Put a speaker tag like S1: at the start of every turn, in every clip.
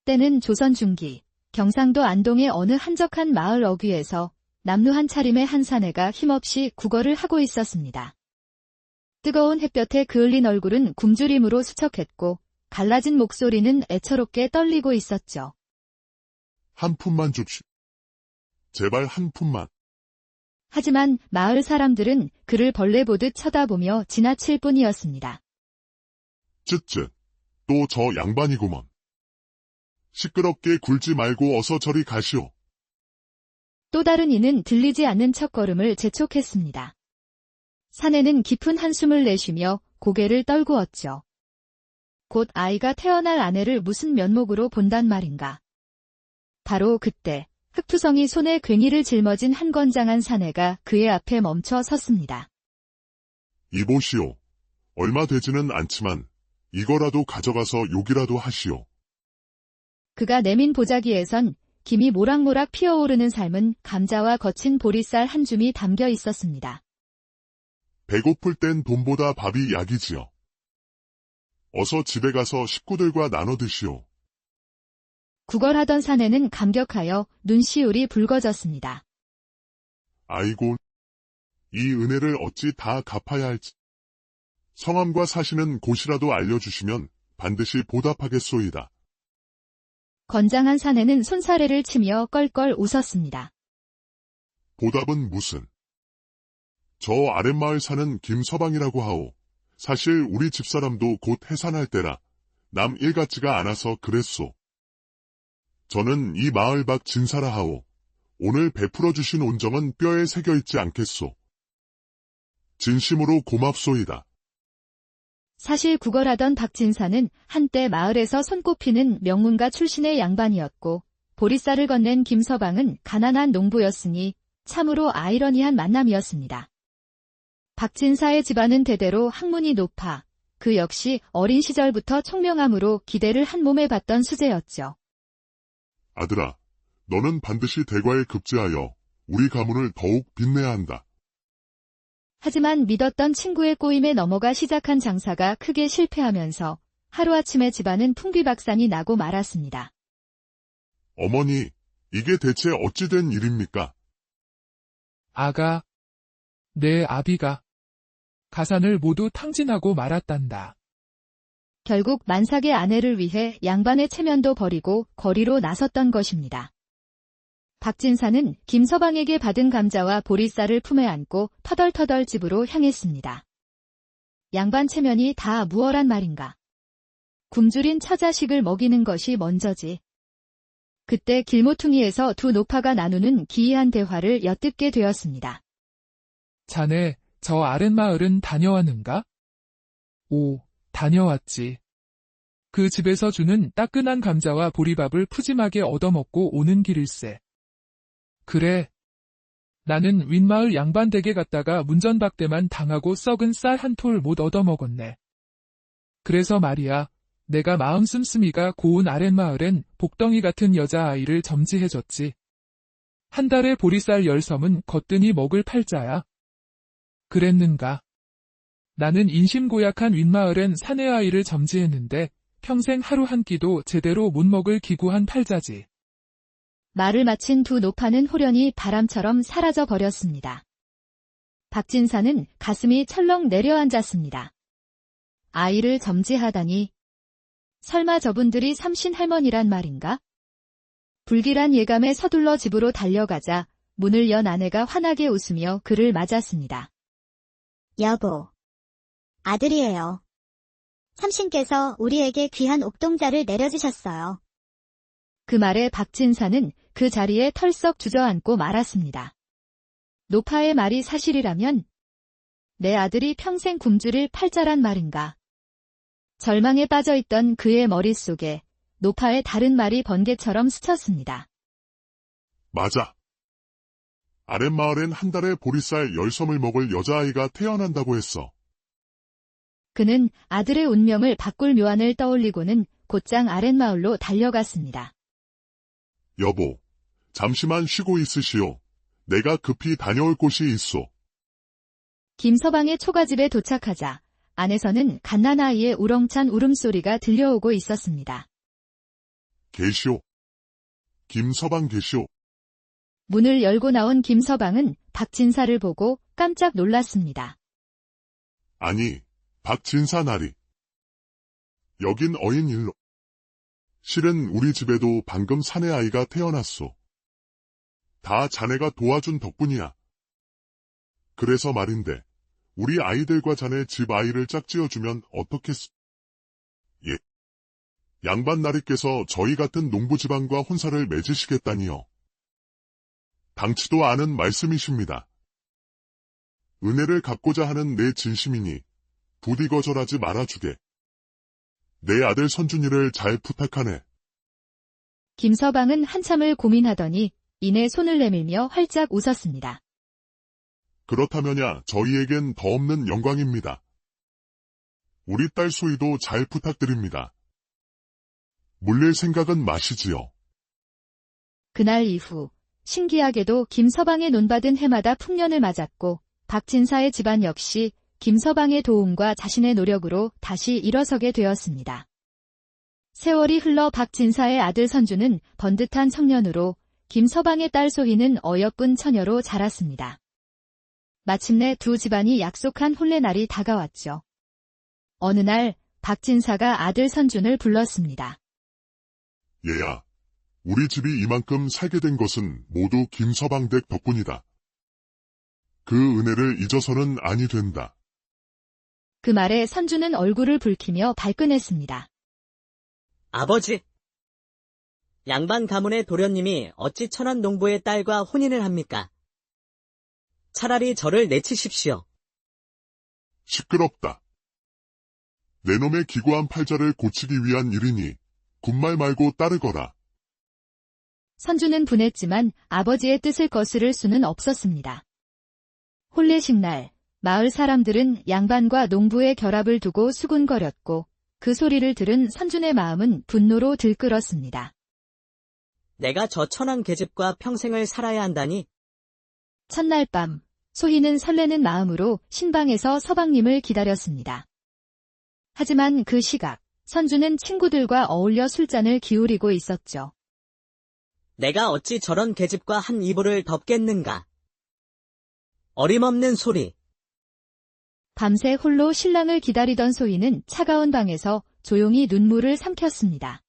S1: 때는 조선 중기, 경상도 안동의 어느 한적한 마을 어귀에서 남루한 차림의 한 사내가 힘없이 국어를 하고 있었습니다. 뜨거운 햇볕에 그을린 얼굴은 굶주림으로 수척했고 갈라진 목소리는 애처롭게 떨리고 있었죠.
S2: 한 푼만 줍시. 제발 한 푼만.
S1: 하지만 마을 사람들은 그를 벌레 보듯 쳐다보며 지나칠 뿐이었습니다.
S2: 쯧쯧. 또 저 양반이구먼. 시끄럽게 굴지 말고 어서 저리 가시오.
S1: 또 다른 이는 들리지 않는 첫걸음을 재촉했습니다. 사내는 깊은 한숨을 내쉬며 고개를 떨구었죠. 곧 아이가 태어날 아내를 무슨 면목으로 본단 말인가. 바로 그때 흑투성이 손에 괭이를 짊어진 한 건장한 사내가 그의 앞에 멈춰 섰습니다.
S2: 이보시오. 얼마 되지는 않지만 이거라도 가져가서 욕이라도 하시오.
S1: 그가 내민 보자기에선 김이 모락모락 피어오르는 삶은 감자와 거친 보리쌀 한 줌이 담겨 있었습니다.
S2: 배고플 땐 돈보다 밥이 약이지요. 어서 집에 가서 식구들과 나눠 드시오.
S1: 구걸하던 사내는 감격하여 눈시울이 붉어졌습니다.
S2: 아이고, 이 은혜를 어찌 다 갚아야 할지. 성함과 사시는 곳이라도 알려주시면 반드시 보답하겠소이다.
S1: 건장한 사내는 손사래를 치며 껄껄 웃었습니다.
S2: 보답은 무슨? 저 아랫마을 사는 김서방이라고 하오. 사실 우리 집사람도 곧 해산할 때라 남 일 같지가 않아서 그랬소. 저는 이 마을 밖 진사라 하오. 오늘 베풀어 주신 온정은 뼈에 새겨 있지 않겠소. 진심으로 고맙소이다.
S1: 사실 구걸하던 박진사는 한때 마을에서 손꼽히는 명문가 출신의 양반이었고 보리쌀을 건넨 김서방은 가난한 농부였으니 참으로 아이러니한 만남이었습니다. 박진사의 집안은 대대로 학문이 높아 그 역시 어린 시절부터 총명함으로 기대를 한 몸에 받던 수재였죠.
S2: 아들아, 너는 반드시 대과에 급제하여 우리 가문을 더욱 빛내야 한다.
S1: 하지만 믿었던 친구의 꼬임에 넘어가 시작한 장사가 크게 실패하면서 하루아침에 집안은 풍비박산이 나고 말았습니다.
S2: 어머니, 이게 대체 어찌 된 일입니까?
S3: 아가, 내 아비가 가산을 모두 탕진하고 말았단다.
S1: 결국 만삭의 아내를 위해 양반의 체면도 버리고 거리로 나섰던 것입니다. 박진사는 김서방에게 받은 감자와 보리쌀을 품에 안고 터덜터덜 집으로 향했습니다. 양반 체면이 다 무얼한 말인가. 굶주린 처자식을 먹이는 것이 먼저지. 그때 길모퉁이에서 두 노파가 나누는 기이한 대화를 엿듣게 되었습니다.
S3: 자네, 저 아랫마을은 다녀왔는가? 오, 다녀왔지. 그 집에서 주는 따끈한 감자와 보리밥을 푸짐하게 얻어먹고 오는 길일세. 그래. 나는 윗마을 양반 댁에 갔다가 문전박대만 당하고 썩은 쌀 한 톨 못 얻어먹었네. 그래서 말이야, 내가 마음 씀씀이가 고운 아랫마을엔 복덩이 같은 여자아이를 점지해줬지. 한 달에 보리쌀 10섬은 거뜬히 먹을 팔자야. 그랬는가? 나는 인심고약한 윗마을엔 사내아이를 점지했는데 평생 하루 한 끼도 제대로 못 먹을 기구한 팔자지.
S1: 말을 마친 두 노파는 호련히 바람처럼 사라져 버렸습니다. 박진사는 가슴이 철렁 내려앉았습니다. 아이를 점지하다니. 설마 저분들이 삼신 할머니란 말인가? 불길한 예감에 서둘러 집으로 달려가자 문을 연 아내가 환하게 웃으며 그를 맞았습니다.
S4: 여보, 아들이에요. 삼신께서 우리에게 귀한 옥동자를 내려주셨어요.
S1: 그 말에 박진사는 그 자리에 털썩 주저앉고 말았습니다. 노파의 말이 사실이라면 내 아들이 평생 굶주릴 팔자란 말인가. 절망에 빠져있던 그의 머릿속에 노파의 다른 말이 번개처럼 스쳤습니다.
S2: 맞아. 아랫마을엔 한 달에 보리쌀 10섬을 먹을 여자아이가 태어난다고 했어.
S1: 그는 아들의 운명을 바꿀 묘안을 떠올리고는 곧장 아랫마을로 달려갔습니다.
S2: 여보, 잠시만 쉬고 있으시오. 내가 급히 다녀올 곳이 있소.
S1: 김서방의 초가집에 도착하자 안에서는 갓난아이의 우렁찬 울음소리가 들려오고 있었습니다.
S2: 계시오. 김서방 계시오.
S1: 문을 열고 나온 김서방은 박진사를 보고 깜짝 놀랐습니다.
S2: 아니, 박진사 나리. 여긴 어인 일로. 실은 우리 집에도 방금 사내 아이가 태어났소. 다 자네가 도와준 덕분이야. 그래서 말인데, 우리 아이들과 자네 집 아이를 짝지어주면 어떻겠소? 예. 양반 나리께서 저희 같은 농부집안과 혼사를 맺으시겠다니요. 당치도 않은 말씀이십니다. 은혜를 갚고자 하는 내 진심이니 부디 거절하지 말아주게. 내 아들 선준이를 잘 부탁하네.
S1: 김서방은 한참을 고민하더니 이내 손을 내밀며 활짝 웃었습니다.
S2: 그렇다면야 저희에겐 더 없는 영광입니다. 우리 딸 소희도 잘 부탁드립니다. 물릴 생각은 마시지요.
S1: 그날 이후 신기하게도 김서방의 논밭은 해마다 풍년을 맞았고 박진사의 집안 역시 김서방의 도움과 자신의 노력으로 다시 일어서게 되었습니다. 세월이 흘러 박진사의 아들 선주는 번듯한 청년으로 김서방의 딸 소희는 어여쁜 처녀로 자랐습니다. 마침내 두 집안이 약속한 혼례날이 다가왔죠. 어느 날 박진사가 아들 선준을 불렀습니다.
S2: 얘야, 우리 집이 이만큼 살게 된 것은 모두 김서방 댁 덕분이다. 그 은혜를 잊어서는 아니 된다.
S1: 그 말에 선주는 얼굴을 붉히며 발끈했습니다.
S5: 아버지! 양반 가문의 도련님이 어찌 천한 농부의 딸과 혼인을 합니까? 차라리 저를 내치십시오.
S2: 시끄럽다. 내 놈의 기구한 팔자를 고치기 위한 일이니 군말 말고 따르거라.
S1: 선주는 분했지만 아버지의 뜻을 거스를 수는 없었습니다. 혼례식 날, 마을 사람들은 양반과 농부의 결합을 두고 수군거렸고 그 소리를 들은 선준의 마음은 분노로 들끓었습니다.
S5: 내가 저 천한 계집과 평생을 살아야 한다니?
S1: 첫날 밤, 소희는 설레는 마음으로 신방에서 서방님을 기다렸습니다. 하지만 그 시각, 선주는 친구들과 어울려 술잔을 기울이고 있었죠.
S5: 내가 어찌 저런 계집과 한 이불을 덮겠는가? 어림없는 소리.
S1: 밤새 홀로 신랑을 기다리던 소희는 차가운 방에서 조용히 눈물을 삼켰습니다.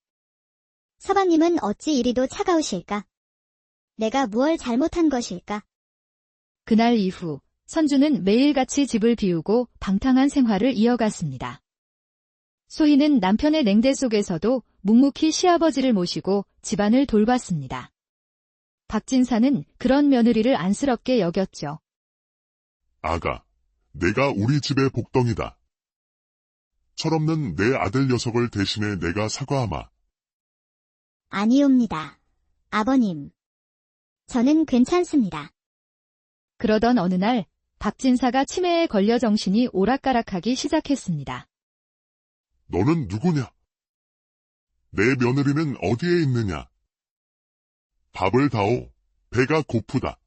S4: 서방님은 어찌 이리도 차가우실까? 내가 무얼 잘못한 것일까?
S1: 그날 이후 선주는 매일같이 집을 비우고 방탕한 생활을 이어갔습니다. 소희는 남편의 냉대 속에서도 묵묵히 시아버지를 모시고 집안을 돌봤습니다. 박진사는 그런 며느리를 안쓰럽게 여겼죠.
S2: 아가, 내가 우리 집의 복덩이다. 철없는 내 아들 녀석을 대신해 내가 사과하마.
S4: 아니옵니다. 아버님. 저는 괜찮습니다.
S1: 그러던 어느 날 박진사가 치매에 걸려 정신이 오락가락하기 시작했습니다.
S2: 너는 누구냐? 내 며느리는 어디에 있느냐? 밥을 다오. 배가 고프다.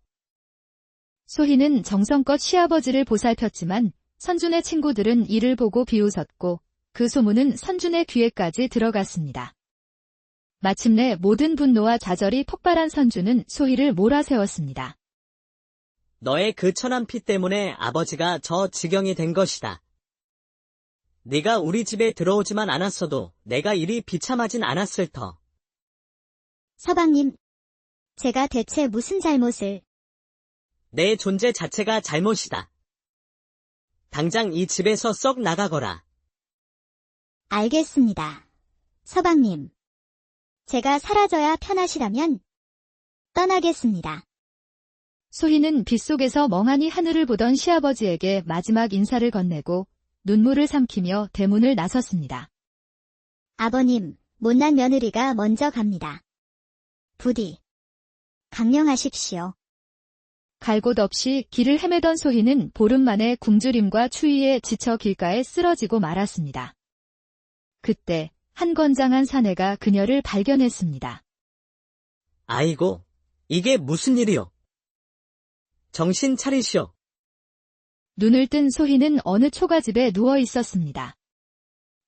S1: 소희는 정성껏 시아버지를 보살폈지만 선준의 친구들은 이를 보고 비웃었고 그 소문은 선준의 귀에까지 들어갔습니다. 마침내 모든 분노와 좌절이 폭발한 선준은 소희를 몰아세웠습니다.
S5: 너의 그 천한 피 때문에 아버지가 저 지경이 된 것이다. 네가 우리 집에 들어오지만 않았어도 내가 이리 비참하진 않았을 터.
S4: 서방님, 제가 대체 무슨 잘못을...
S5: 내 존재 자체가 잘못이다. 당장 이 집에서 썩 나가거라.
S4: 알겠습니다. 서방님, 제가 사라져야 편하시다면 떠나겠습니다.
S1: 소희는 빗속에서 멍하니 하늘을 보던 시아버지에게 마지막 인사를 건네고 눈물을 삼키며 대문을 나섰습니다.
S4: 아버님, 못난 며느리가 먼저 갑니다. 부디 강령하십시오.
S1: 갈 곳 없이 길을 헤매던 소희는 보름 만에 굶주림과 추위에 지쳐 길가에 쓰러지고 말았습니다. 그때 한 건장한 사내가 그녀를 발견했습니다.
S5: 아이고, 이게 무슨 일이요? 정신 차리시오.
S1: 눈을 뜬 소희는 어느 초가집에 누워 있었습니다.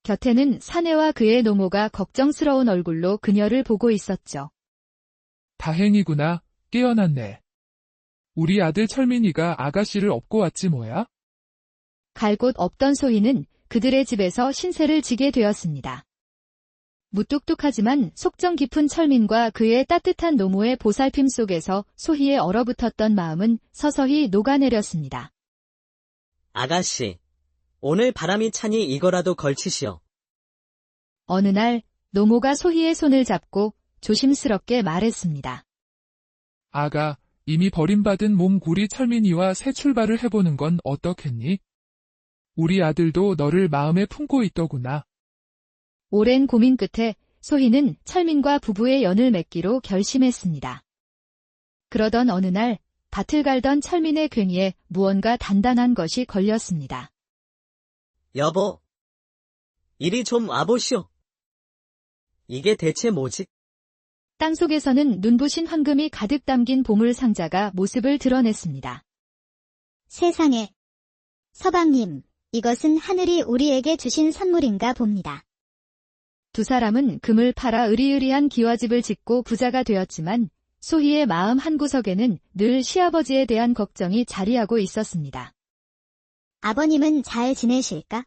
S1: 곁에는 사내와 그의 노모가 걱정스러운 얼굴로 그녀를 보고 있었죠.
S3: 다행이구나. 깨어났네. 우리 아들 철민이가 아가씨를 업고 왔지 뭐야?
S1: 갈 곳 없던 소희는 그들의 집에서 신세를 지게 되었습니다. 무뚝뚝하지만 속정 깊은 철민과 그의 따뜻한 노모의 보살핌 속에서 소희의 얼어붙었던 마음은 서서히 녹아내렸습니다.
S5: 아가씨, 오늘 바람이 차니 이거라도 걸치시오.
S1: 어느 날 노모가 소희의 손을 잡고 조심스럽게 말했습니다.
S3: 아가, 이미 버림받은 몸구리 철민이와 새 출발을 해보는 건 어떻겠니? 우리 아들도 너를 마음에 품고 있더구나.
S1: 오랜 고민 끝에 소희는 철민과 부부의 연을 맺기로 결심했습니다. 그러던 어느 날 밭을 갈던 철민의 괭이에 무언가 단단한 것이 걸렸습니다.
S5: 여보, 이리 좀 와보시오. 이게 대체 뭐지?
S1: 땅속에서는 눈부신 황금이 가득 담긴 보물 상자가 모습을 드러냈습니다.
S4: 세상에. 서방님, 이것은 하늘이 우리에게 주신 선물인가 봅니다.
S1: 두 사람은 금을 팔아 으리으리한 기와집을 짓고 부자가 되었지만 소희의 마음 한구석에는 늘 시아버지에 대한 걱정이 자리하고 있었습니다.
S4: 아버님은 잘 지내실까?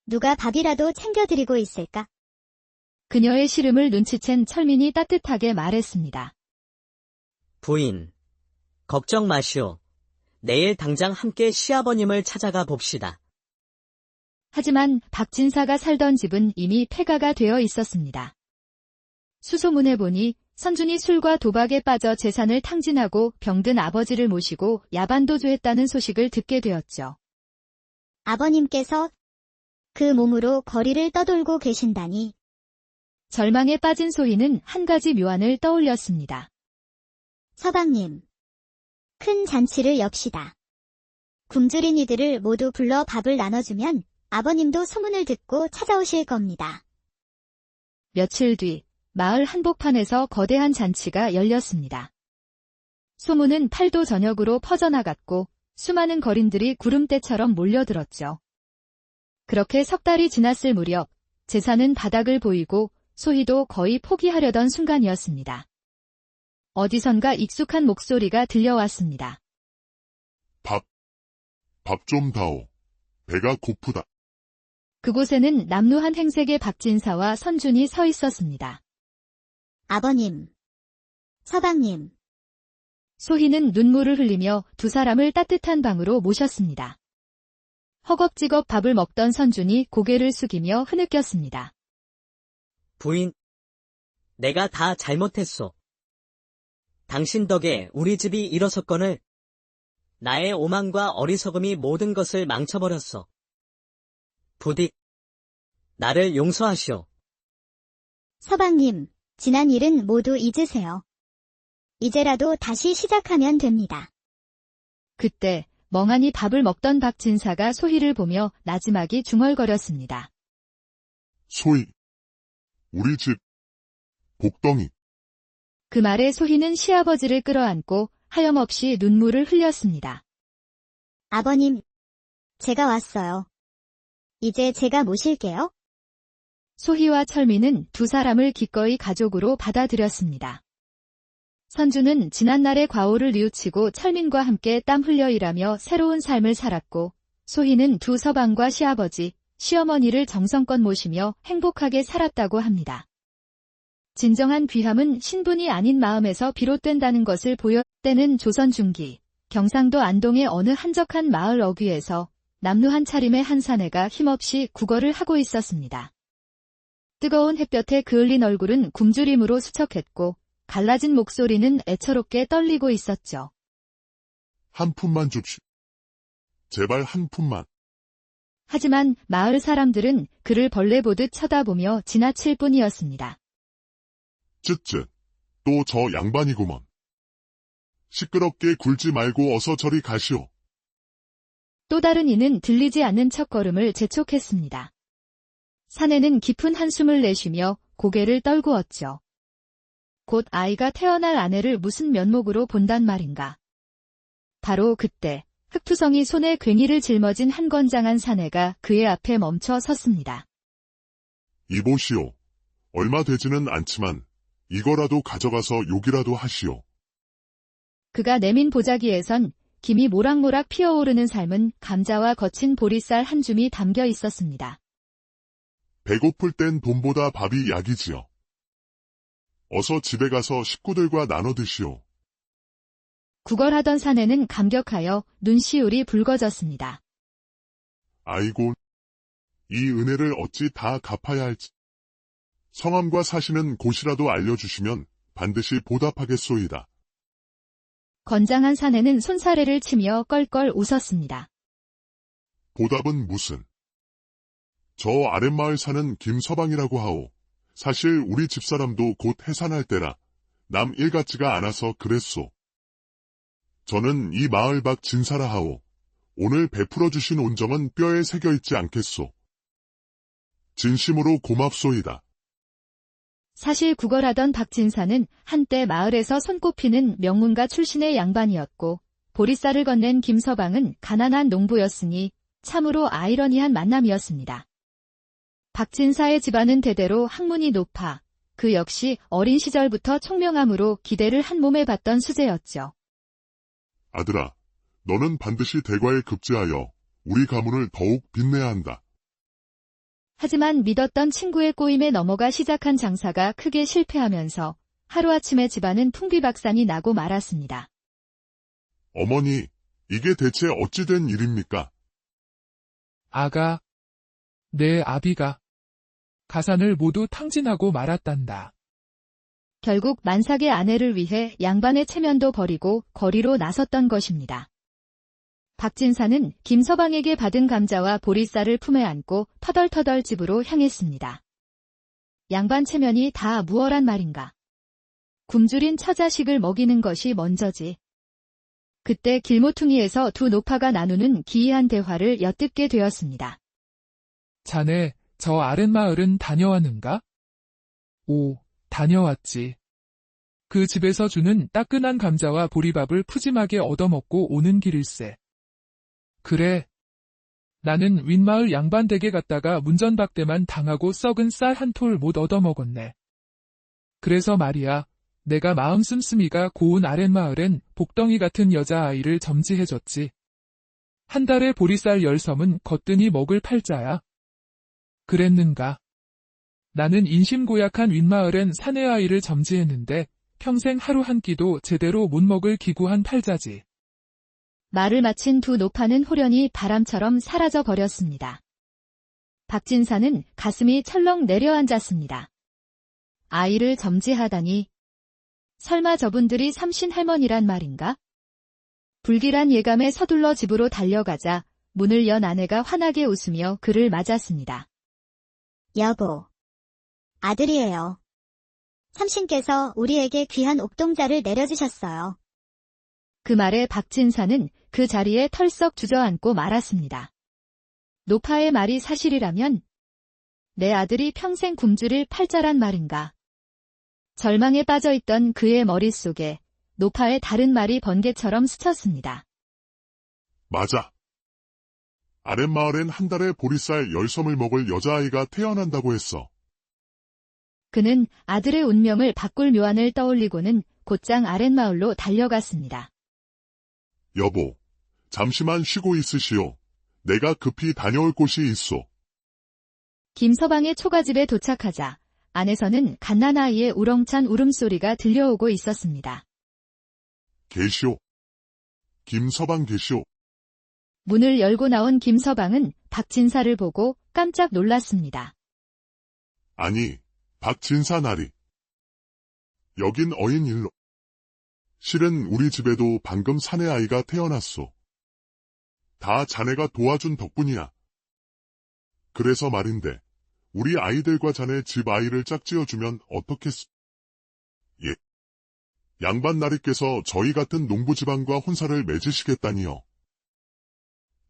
S4: 누가 밥이라도 챙겨드리고 있을까?
S1: 그녀의 시름을 눈치챈 철민이 따뜻하게 말했습니다.
S5: 부인, 걱정 마시오. 내일 당장 함께 시아버님을 찾아가 봅시다.
S1: 하지만 박진사가 살던 집은 이미 폐가가 되어 있었습니다. 수소문해 보니 선준이 술과 도박에 빠져 재산을 탕진하고 병든 아버지를 모시고 야반도주했다는 소식을 듣게 되었죠.
S4: 아버님께서 그 몸으로 거리를 떠돌고 계신다니.
S1: 절망에 빠진 소희는 한 가지 묘안을 떠올렸습니다.
S4: 서방님, 큰 잔치를 엽시다. 굶주린 이들을 모두 불러 밥을 나눠주면 아버님도 소문을 듣고 찾아오실 겁니다.
S1: 며칠 뒤 마을 한복판에서 거대한 잔치가 열렸습니다. 소문은 팔도 전역으로 퍼져나갔고 수많은 거린들이 구름대처럼 몰려들었죠. 그렇게 석 달이 지났을 무렵 제사는 바닥을 보이고 소희도 거의 포기하려던 순간이었습니다. 어디선가 익숙한 목소리가 들려왔습니다.
S2: 밥 좀 다오. 배가 고프다.
S1: 그곳에는 남루한 행색의 박진사와 선준이 서 있었습니다.
S4: 아버님, 서방님,
S1: 소희는 눈물을 흘리며 두 사람을 따뜻한 방으로 모셨습니다. 허겁지겁 밥을 먹던 선준이 고개를 숙이며 흐느꼈습니다.
S5: 부인, 내가 다 잘못했소. 당신 덕에 우리 집이 일어섰거늘 나의 오만과 어리석음이 모든 것을 망쳐버렸소. 부디 나를 용서하시오.
S4: 서방님, 지난 일은 모두 잊으세요. 이제라도 다시 시작하면 됩니다.
S1: 그때 멍하니 밥을 먹던 박진사가 소희를 보며 나지막이 중얼거렸습니다.
S2: 소희. 우리 집 복덩이.
S1: 그 말에 소희는 시아버지를 끌어안고 하염없이 눈물을 흘렸습니다.
S4: 아버님, 제가 왔어요. 이제 제가 모실게요.
S1: 소희와 철민은 두 사람을 기꺼이 가족으로 받아들였습니다. 선주는 지난날의 과오를 뉘우치고 철민과 함께 땀 흘려 일하며 새로운 삶을 살았고, 소희는 두 서방과 시아버지, 시어머니를 정성껏 모시며 행복하게 살았다고 합니다. 진정한 귀함은 신분이 아닌 마음에서 비롯된다는 것을 보여 때는 조선 중기, 경상도 안동의 어느 한적한 마을 어귀에서 남루한 차림의 한 사내가 힘없이 구걸을 하고 있었습니다. 뜨거운 햇볕에 그을린 얼굴은 굶주림으로 수척했고 갈라진 목소리는 애처롭게 떨리고 있었죠.
S2: 한 푼만 줍시. 제발 한 푼만.
S1: 하지만 마을 사람들은 그를 벌레 보듯 쳐다보며 지나칠 뿐이었습니다.
S2: 쯧쯧. 또 저 양반이구먼. 시끄럽게 굴지 말고 어서 저리 가시오.
S1: 또 다른 이는 들리지 않는 첫걸음을 재촉했습니다. 사내는 깊은 한숨을 내쉬며 고개를 떨구었죠. 곧 아이가 태어날 아내를 무슨 면목으로 본단 말인가. 바로 그때 흑투성이 손에 괭이를 짊어진 한 건장한 사내가 그의 앞에 멈춰 섰습니다.
S2: 이보시오. 얼마 되지는 않지만 이거라도 가져가서 욕이라도 하시오.
S1: 그가 내민 보자기에선 김이 모락모락 피어오르는 삶은 감자와 거친 보리쌀 한 줌이 담겨 있었습니다.
S2: 배고플 땐 돈보다 밥이 약이지요. 어서 집에 가서 식구들과 나눠 드시오.
S1: 구걸하던 사내는 감격하여 눈시울이 붉어졌습니다.
S2: 아이고, 이 은혜를 어찌 다 갚아야 할지. 성함과 사시는 곳이라도 알려주시면 반드시 보답하겠소이다.
S1: 건장한 사내는 손사래를 치며 껄껄 웃었습니다.
S2: 보답은 무슨? 저 아랫마을 사는 김서방이라고 하오. 사실 우리 집사람도 곧 해산할 때라 남 일 같지가 않아서 그랬소. 저는 이 마을 밖 진사라 하오. 오늘 베풀어 주신 온정은 뼈에 새겨 있지 않겠소. 진심으로 고맙소이다.
S1: 사실 구걸하던 박진사는 한때 마을에서 손꼽히는 명문가 출신의 양반이었고 보리쌀을 건넨 김서방은 가난한 농부였으니 참으로 아이러니한 만남이었습니다. 박진사의 집안은 대대로 학문이 높아 그 역시 어린 시절부터 총명함으로 기대를 한 몸에 받던 수재였죠.
S2: 아들아, 너는 반드시 대과에 급제하여 우리 가문을 더욱 빛내야 한다.
S1: 하지만 믿었던 친구의 꼬임에 넘어가 시작한 장사가 크게 실패하면서 하루아침에 집안은 풍비박산이 나고 말았습니다.
S2: 어머니, 이게 대체 어찌 된 일입니까?
S3: 아가, 내 아비가 가산을 모두 탕진하고 말았단다.
S1: 결국 만삭의 아내를 위해 양반의 체면도 버리고 거리로 나섰던 것입니다. 박진사는 김서방에게 받은 감자와 보리쌀을 품에 안고 터덜터덜 집으로 향했습니다. 양반 체면이 다 무얼한 말인가. 굶주린 처자식을 먹이는 것이 먼저지. 그때 길모퉁이에서 두 노파가 나누는 기이한 대화를 엿듣게 되었습니다.
S3: 자네, 저 아랫마을은 다녀왔는가? 오, 다녀왔지. 그 집에서 주는 따끈한 감자와 보리밥을 푸짐하게 얻어먹고 오는 길일세. 그래. 나는 윗마을 양반 댁에 갔다가 문전박대만 당하고 썩은 쌀 한 톨 못 얻어먹었네. 그래서 말이야, 내가 마음 씀씀이가 고운 아랫마을엔 복덩이 같은 여자아이를 점지해줬지. 한 달에 보리쌀 10섬은 거뜬히 먹을 팔자야. 그랬는가? 나는 인심고약한 윗마을엔 사내아이를 점지했는데 평생 하루 한 끼도 제대로 못 먹을 기구한 팔자지.
S1: 말을 마친 두 노파는 호련히 바람처럼 사라져 버렸습니다. 박진사는 가슴이 철렁 내려앉았습니다. 아이를 점지하다니. 설마 저분들이 삼신 할머니란 말인가? 불길한 예감에 서둘러 집으로 달려가자 문을 연 아내가 환하게 웃으며 그를 맞았습니다.
S4: 여보. 아들이에요. 삼신께서 우리에게 귀한 옥동자를 내려주셨어요.
S1: 그 말에 박진사는 그 자리에 털썩 주저앉고 말았습니다. 노파의 말이 사실이라면 내 아들이 평생 굶주릴 팔자란 말인가. 절망에 빠져있던 그의 머릿속에 노파의 다른 말이 번개처럼 스쳤습니다.
S2: 맞아. 아랫마을엔 한 달에 보리쌀 10섬을 먹을 여자아이가 태어난다고 했어.
S1: 그는 아들의 운명을 바꿀 묘안을 떠올리고는 곧장 아랫마을로 달려갔습니다.
S2: 여보, 잠시만 쉬고 있으시오. 내가 급히 다녀올 곳이 있소.
S1: 김서방의 초가집에 도착하자 안에서는 갓난아이의 우렁찬 울음소리가 들려오고 있었습니다.
S2: 계시오. 김서방 계시오.
S1: 문을 열고 나온 김서방은 박진사를 보고 깜짝 놀랐습니다.
S2: 아니, 박진사 나리. 여긴 어인일로. 실은 우리 집에도 방금 사내아이가 태어났소. 다 자네가 도와준 덕분이야. 그래서 말인데, 우리 아이들과 자네 집 아이를 짝지어주면 어떻겠소? 예. 양반 나리께서 저희 같은 농부 집안과 혼사를 맺으시겠다니요.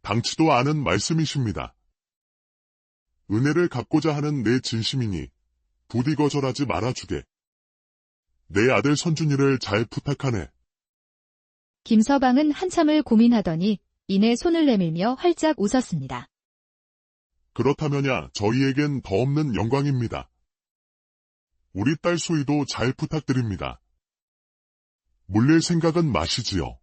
S2: 당치도 않은 말씀이십니다. 은혜를 갚고자 하는 내 진심이니 부디 거절하지 말아주게. 내 아들 선준이를 잘 부탁하네.
S1: 김서방은 한참을 고민하더니 이내 손을 내밀며 활짝 웃었습니다.
S2: 그렇다면야 저희에겐 더 없는 영광입니다. 우리 딸 소희도 잘 부탁드립니다. 물릴 생각은 마시지요.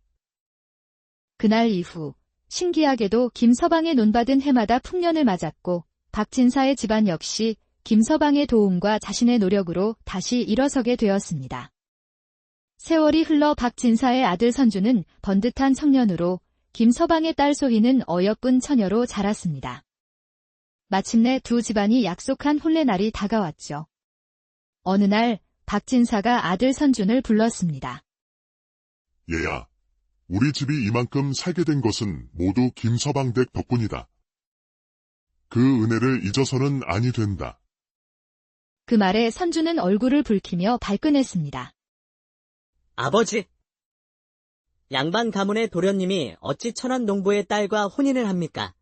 S1: 그날 이후 신기하게도 김서방의 논밭은 해마다 풍년을 맞았고 박진사의 집안 역시 김서방의 도움과 자신의 노력으로 다시 일어서게 되었습니다. 세월이 흘러 박진사의 아들 선주는 번듯한 청년으로 김서방의 딸 소희는 어여쁜 처녀로 자랐습니다. 마침내 두 집안이 약속한 혼례날이 다가왔죠. 어느 날 박진사가 아들 선준을 불렀습니다.
S2: 얘야, 우리 집이 이만큼 살게 된 것은 모두 김서방 댁 덕분이다. 그 은혜를 잊어서는 아니 된다.
S1: 그 말에 선주는 얼굴을 붉히며 발끈했습니다.
S5: 아버지! 양반 가문의 도련님이 어찌 천안 농부의 딸과 혼인을 합니까?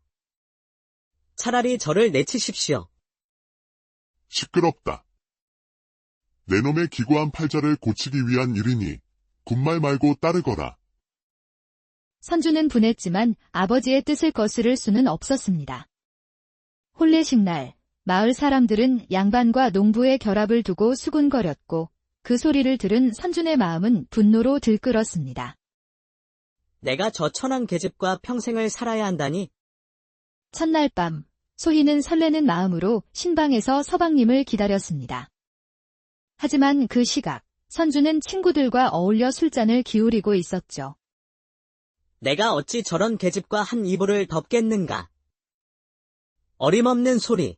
S5: 차라리 저를 내치십시오.
S2: 시끄럽다. 내 놈의 기구한 팔자를 고치기 위한 일이니 군말 말고 따르거라.
S1: 선주는 분했지만 아버지의 뜻을 거스를 수는 없었습니다. 혼례식 날, 마을 사람들은 양반과 농부의 결합을 두고 수군거렸고 그 소리를 들은 선준의 마음은 분노로 들끓었습니다.
S5: 내가 저 천안 계집과 평생을 살아야 한다니?
S1: 첫날 밤, 소희는 설레는 마음으로 신방에서 서방님을 기다렸습니다. 하지만 그 시각, 선주는 친구들과 어울려 술잔을 기울이고 있었죠.
S5: 내가 어찌 저런 계집과 한 이불을 덮겠는가? 어림없는 소리.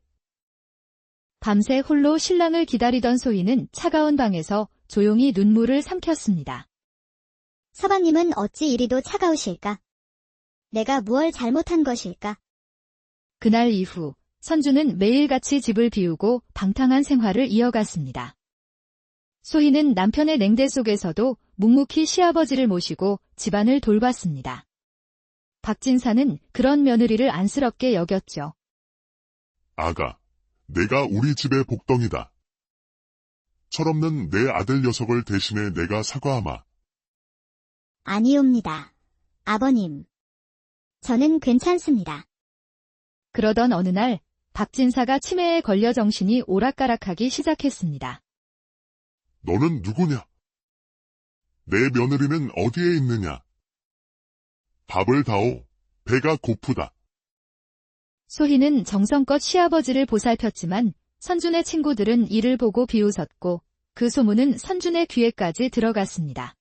S1: 밤새 홀로 신랑을 기다리던 소희는 차가운 방에서 조용히 눈물을 삼켰습니다.
S4: 서방님은 어찌 이리도 차가우실까? 내가 무얼 잘못한 것일까?
S1: 그날 이후 선주는 매일같이 집을 비우고 방탕한 생활을 이어갔습니다. 소희는 남편의 냉대 속에서도 묵묵히 시아버지를 모시고 집안을 돌봤습니다. 박진사는 그런 며느리를 안쓰럽게 여겼죠.
S2: 아가, 내가 우리 집의 복덩이다. 철없는 내 아들 녀석을 대신해 내가 사과하마.
S4: 아니옵니다. 아버님. 저는 괜찮습니다.
S1: 그러던 어느 날 박진사가 치매에 걸려 정신이 오락가락하기 시작했습니다.
S2: 너는 누구냐? 내 며느리는 어디에 있느냐? 밥을 다오. 배가 고프다.
S1: 소희는 정성껏 시아버지를 보살폈지만 선준의 친구들은 이를 보고 비웃었고 그 소문은 선준의 귀에까지 들어갔습니다.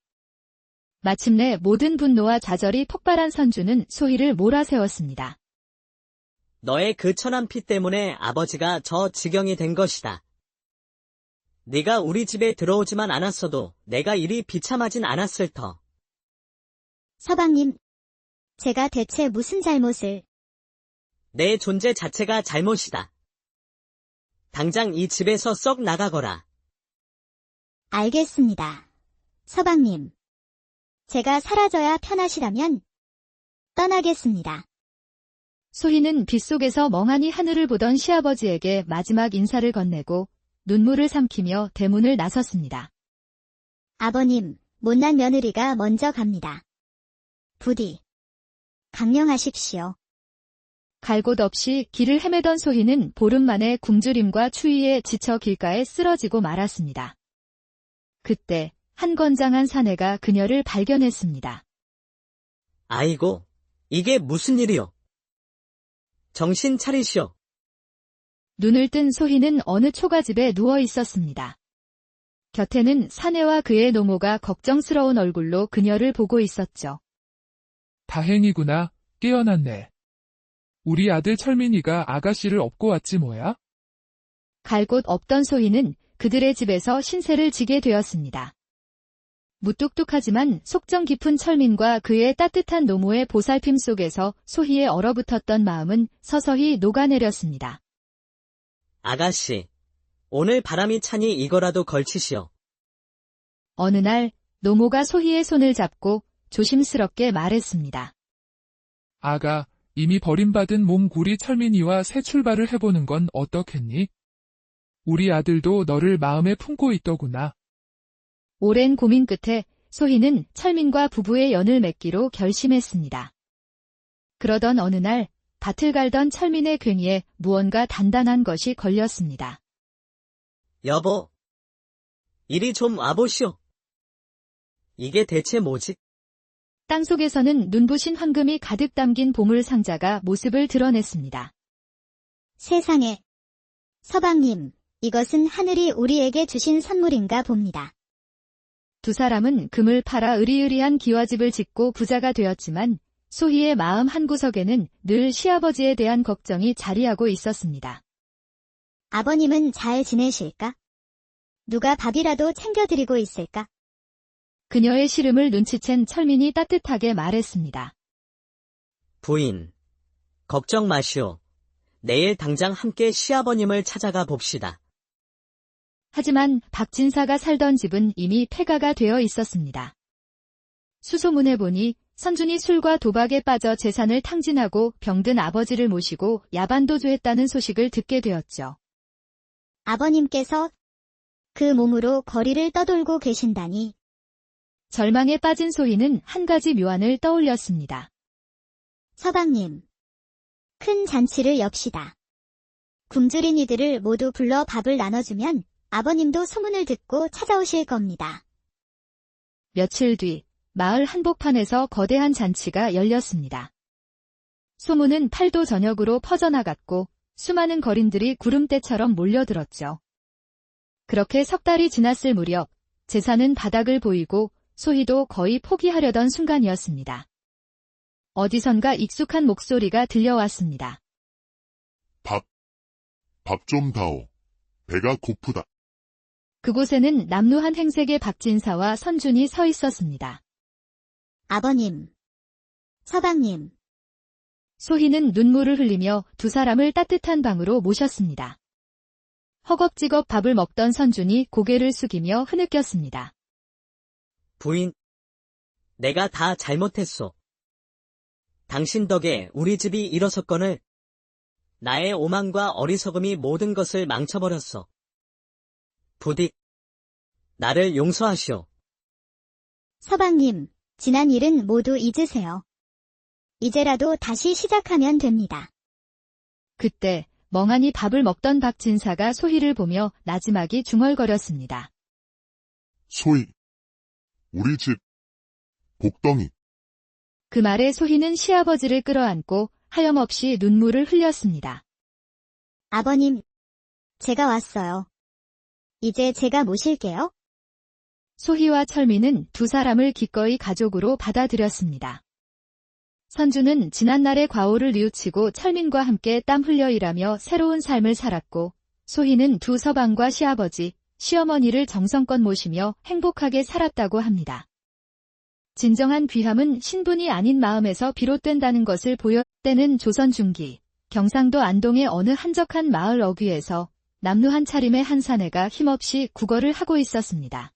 S1: 마침내 모든 분노와 좌절이 폭발한 선준은 소희를 몰아세웠습니다.
S5: 너의 그 천한 피 때문에 아버지가 저 지경이 된 것이다. 네가 우리 집에 들어오지만 않았어도 내가 이리 비참하진 않았을 터.
S4: 서방님, 제가 대체 무슨 잘못을...
S5: 내 존재 자체가 잘못이다. 당장 이 집에서 썩 나가거라.
S4: 알겠습니다. 서방님, 제가 사라져야 편하시다면 떠나겠습니다.
S1: 소희는 빗속에서 멍하니 하늘을 보던 시아버지에게 마지막 인사를 건네고 눈물을 삼키며 대문을 나섰습니다.
S4: 아버님, 못난 며느리가 먼저 갑니다. 부디 강령하십시오.
S1: 갈 곳 없이 길을 헤매던 소희는 보름 만에 굶주림과 추위에 지쳐 길가에 쓰러지고 말았습니다. 그때 한 건장한 사내가 그녀를 발견했습니다.
S5: 아이고, 이게 무슨 일이요? 정신 차리시오.
S1: 눈을 뜬 소희는 어느 초가집에 누워 있었습니다. 곁에는 사내와 그의 노모가 걱정스러운 얼굴로 그녀를 보고 있었죠.
S3: 다행이구나. 깨어났네. 우리 아들 철민이가 아가씨를 업고 왔지 뭐야?
S1: 갈 곳 없던 소희는 그들의 집에서 신세를 지게 되었습니다. 무뚝뚝하지만 속정 깊은 철민과 그의 따뜻한 노모의 보살핌 속에서 소희의 얼어붙었던 마음은 서서히 녹아내렸습니다.
S5: 아가씨, 오늘 바람이 차니 이거라도 걸치시오.
S1: 어느 날 노모가 소희의 손을 잡고 조심스럽게 말했습니다.
S3: 아가, 이미 버림받은 몸구리 철민이와 새 출발을 해보는 건 어떻겠니? 우리 아들도 너를 마음에 품고 있더구나.
S1: 오랜 고민 끝에 소희는 철민과 부부의 연을 맺기로 결심했습니다. 그러던 어느 날 밭을 갈던 철민의 괭이에 무언가 단단한 것이 걸렸습니다.
S5: 여보, 이리 좀 와보시오. 이게 대체 뭐지?
S1: 땅속에서는 눈부신 황금이 가득 담긴 보물 상자가 모습을 드러냈습니다.
S4: 세상에. 서방님, 이것은 하늘이 우리에게 주신 선물인가 봅니다.
S1: 두 사람은 금을 팔아 으리으리한 기와집을 짓고 부자가 되었지만 소희의 마음 한구석에는 늘 시아버지에 대한 걱정이 자리하고 있었습니다.
S4: 아버님은 잘 지내실까? 누가 밥이라도 챙겨드리고 있을까?
S1: 그녀의 시름을 눈치챈 철민이 따뜻하게 말했습니다.
S5: 부인, 걱정 마시오. 내일 당장 함께 시아버님을 찾아가 봅시다.
S1: 하지만 박진사가 살던 집은 이미 폐가가 되어 있었습니다. 수소문에 보니 선준이 술과 도박에 빠져 재산을 탕진하고 병든 아버지를 모시고 야반도주했다는 소식을 듣게 되었죠.
S4: 아버님께서 그 몸으로 거리를 떠돌고 계신다니.
S1: 절망에 빠진 소희는 한 가지 묘안을 떠올렸습니다.
S4: 서방님, 큰 잔치를 엽시다. 굶주린 이들을 모두 불러 밥을 나눠주면 아버님도 소문을 듣고 찾아오실 겁니다.
S1: 며칠 뒤 마을 한복판에서 거대한 잔치가 열렸습니다. 소문은 팔도 전역으로 퍼져나갔고 수많은 거린들이 구름대처럼 몰려들었죠. 그렇게 석 달이 지났을 무렵 제사는 바닥을 보이고 소희도 거의 포기하려던 순간이었습니다. 어디선가 익숙한 목소리가 들려왔습니다.
S2: 밥 좀 다오. 배가 고프다.
S1: 그곳에는 남루한 행색의 박진사와 선준이 서 있었습니다.
S4: 아버님, 서방님,
S1: 소희는 눈물을 흘리며 두 사람을 따뜻한 방으로 모셨습니다. 허겁지겁 밥을 먹던 선준이 고개를 숙이며 흐느꼈습니다.
S5: 부인, 내가 다 잘못했소. 당신 덕에 우리 집이 일어섰거늘 나의 오만과 어리석음이 모든 것을 망쳐버렸소. 부디 나를 용서하시오.
S4: 서방님, 지난 일은 모두 잊으세요. 이제라도 다시 시작하면 됩니다.
S1: 그때 멍하니 밥을 먹던 박진사가 소희를 보며 나지막이 중얼거렸습니다.
S2: 소희, 우리 집 복덩이.
S1: 그 말에 소희는 시아버지를 끌어안고 하염없이 눈물을 흘렸습니다.
S4: 아버님, 제가 왔어요. 이제 제가 모실게요.
S1: 소희와 철민은 두 사람을 기꺼이 가족으로 받아들였습니다. 선주는 지난날의 과오를 뉘우치고 철민과 함께 땀 흘려 일하며 새로운 삶을 살았고, 소희는 두 서방과 시아버지, 시어머니를 정성껏 모시며 행복하게 살았다고 합니다. 진정한 귀함은 신분이 아닌 마음에서 비롯된다는 것을 보여 때는 조선 중기, 경상도 안동의 어느 한적한 마을 어귀에서 남루한 차림의 한 사내가 힘없이 구걸을 하고 있었습니다.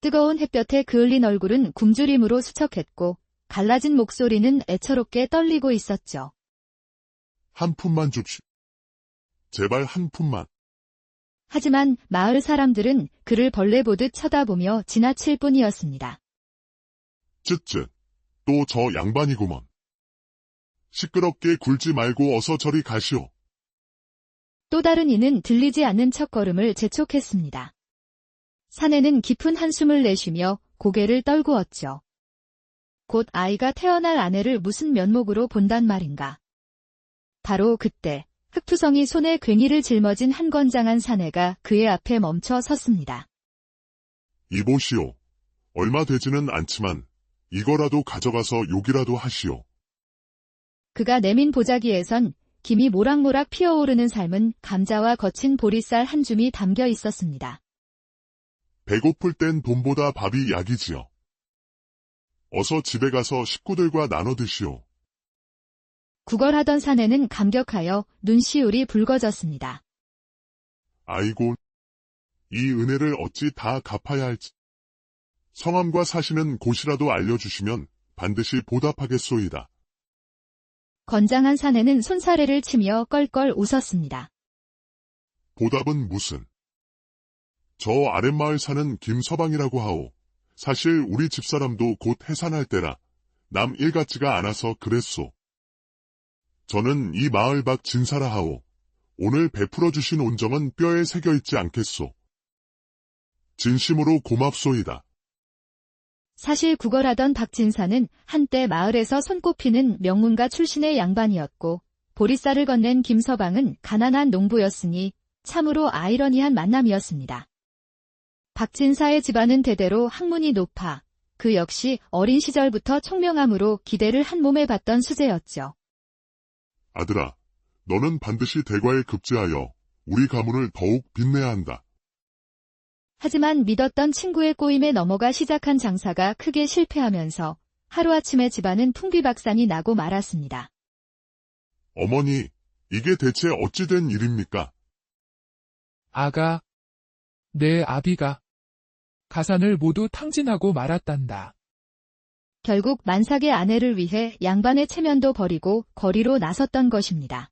S1: 뜨거운 햇볕에 그을린 얼굴은 굶주림으로 수척했고 갈라진 목소리는 애처롭게 떨리고 있었죠.
S2: 한 푼만 줍시. 제발 한 푼만.
S1: 하지만 마을 사람들은 그를 벌레 보듯 쳐다보며 지나칠 뿐이었습니다.
S2: 쯧쯧. 또 저 양반이구먼. 시끄럽게 굴지 말고 어서 저리 가시오.
S1: 또 다른 이는 들리지 않는 첫걸음을 재촉했습니다. 사내는 깊은 한숨을 내쉬며 고개를 떨구었죠. 곧 아이가 태어날 아내를 무슨 면목으로 본단 말인가. 바로 그때 흑투성이 손에 괭이를 짊어진 한 건장한 사내가 그의 앞에 멈춰 섰습니다.
S2: 이보시오. 얼마 되지는 않지만 이거라도 가져가서 욕이라도 하시오.
S1: 그가 내민 보자기에선 김이 모락모락 피어오르는 삶은 감자와 거친 보리쌀 한 줌이 담겨 있었습니다.
S2: 배고플 땐 돈보다 밥이 약이지요. 어서 집에 가서 식구들과 나눠 드시오.
S1: 구걸하던 사내는 감격하여 눈시울이 붉어졌습니다.
S2: 아이고, 이 은혜를 어찌 다 갚아야 할지. 성함과 사시는 곳이라도 알려주시면 반드시 보답하겠소이다.
S1: 건장한 사내는 손사래를 치며 껄껄 웃었습니다.
S2: 보답은 무슨? 저 아랫마을 사는 김서방이라고 하오. 사실 우리 집사람도 곧 해산할 때라 남 일 같지가 않아서 그랬소. 저는 이 마을 박진사라 하오. 오늘 베풀어 주신 온정은 뼈에 새겨 있지 않겠소. 진심으로 고맙소이다.
S1: 사실 구걸하던 박진사는 한때 마을에서 손꼽히는 명문가 출신의 양반이었고 보리쌀을 건넨 김서방은 가난한 농부였으니 참으로 아이러니한 만남이었습니다. 박진사의 집안은 대대로 학문이 높아 그 역시 어린 시절부터 총명함으로 기대를 한 몸에 받던 수재였죠.
S2: 아들아, 너는 반드시 대과에 급제하여 우리 가문을 더욱 빛내야 한다.
S1: 하지만 믿었던 친구의 꼬임에 넘어가 시작한 장사가 크게 실패하면서 하루아침에 집안은 풍비박산이 나고 말았습니다.
S2: 어머니, 이게 대체 어찌 된 일입니까?
S3: 아가, 내 아비가 가산을 모두 탕진하고 말았단다.
S1: 결국 만삭의 아내를 위해 양반의 체면도 버리고 거리로 나섰던 것입니다.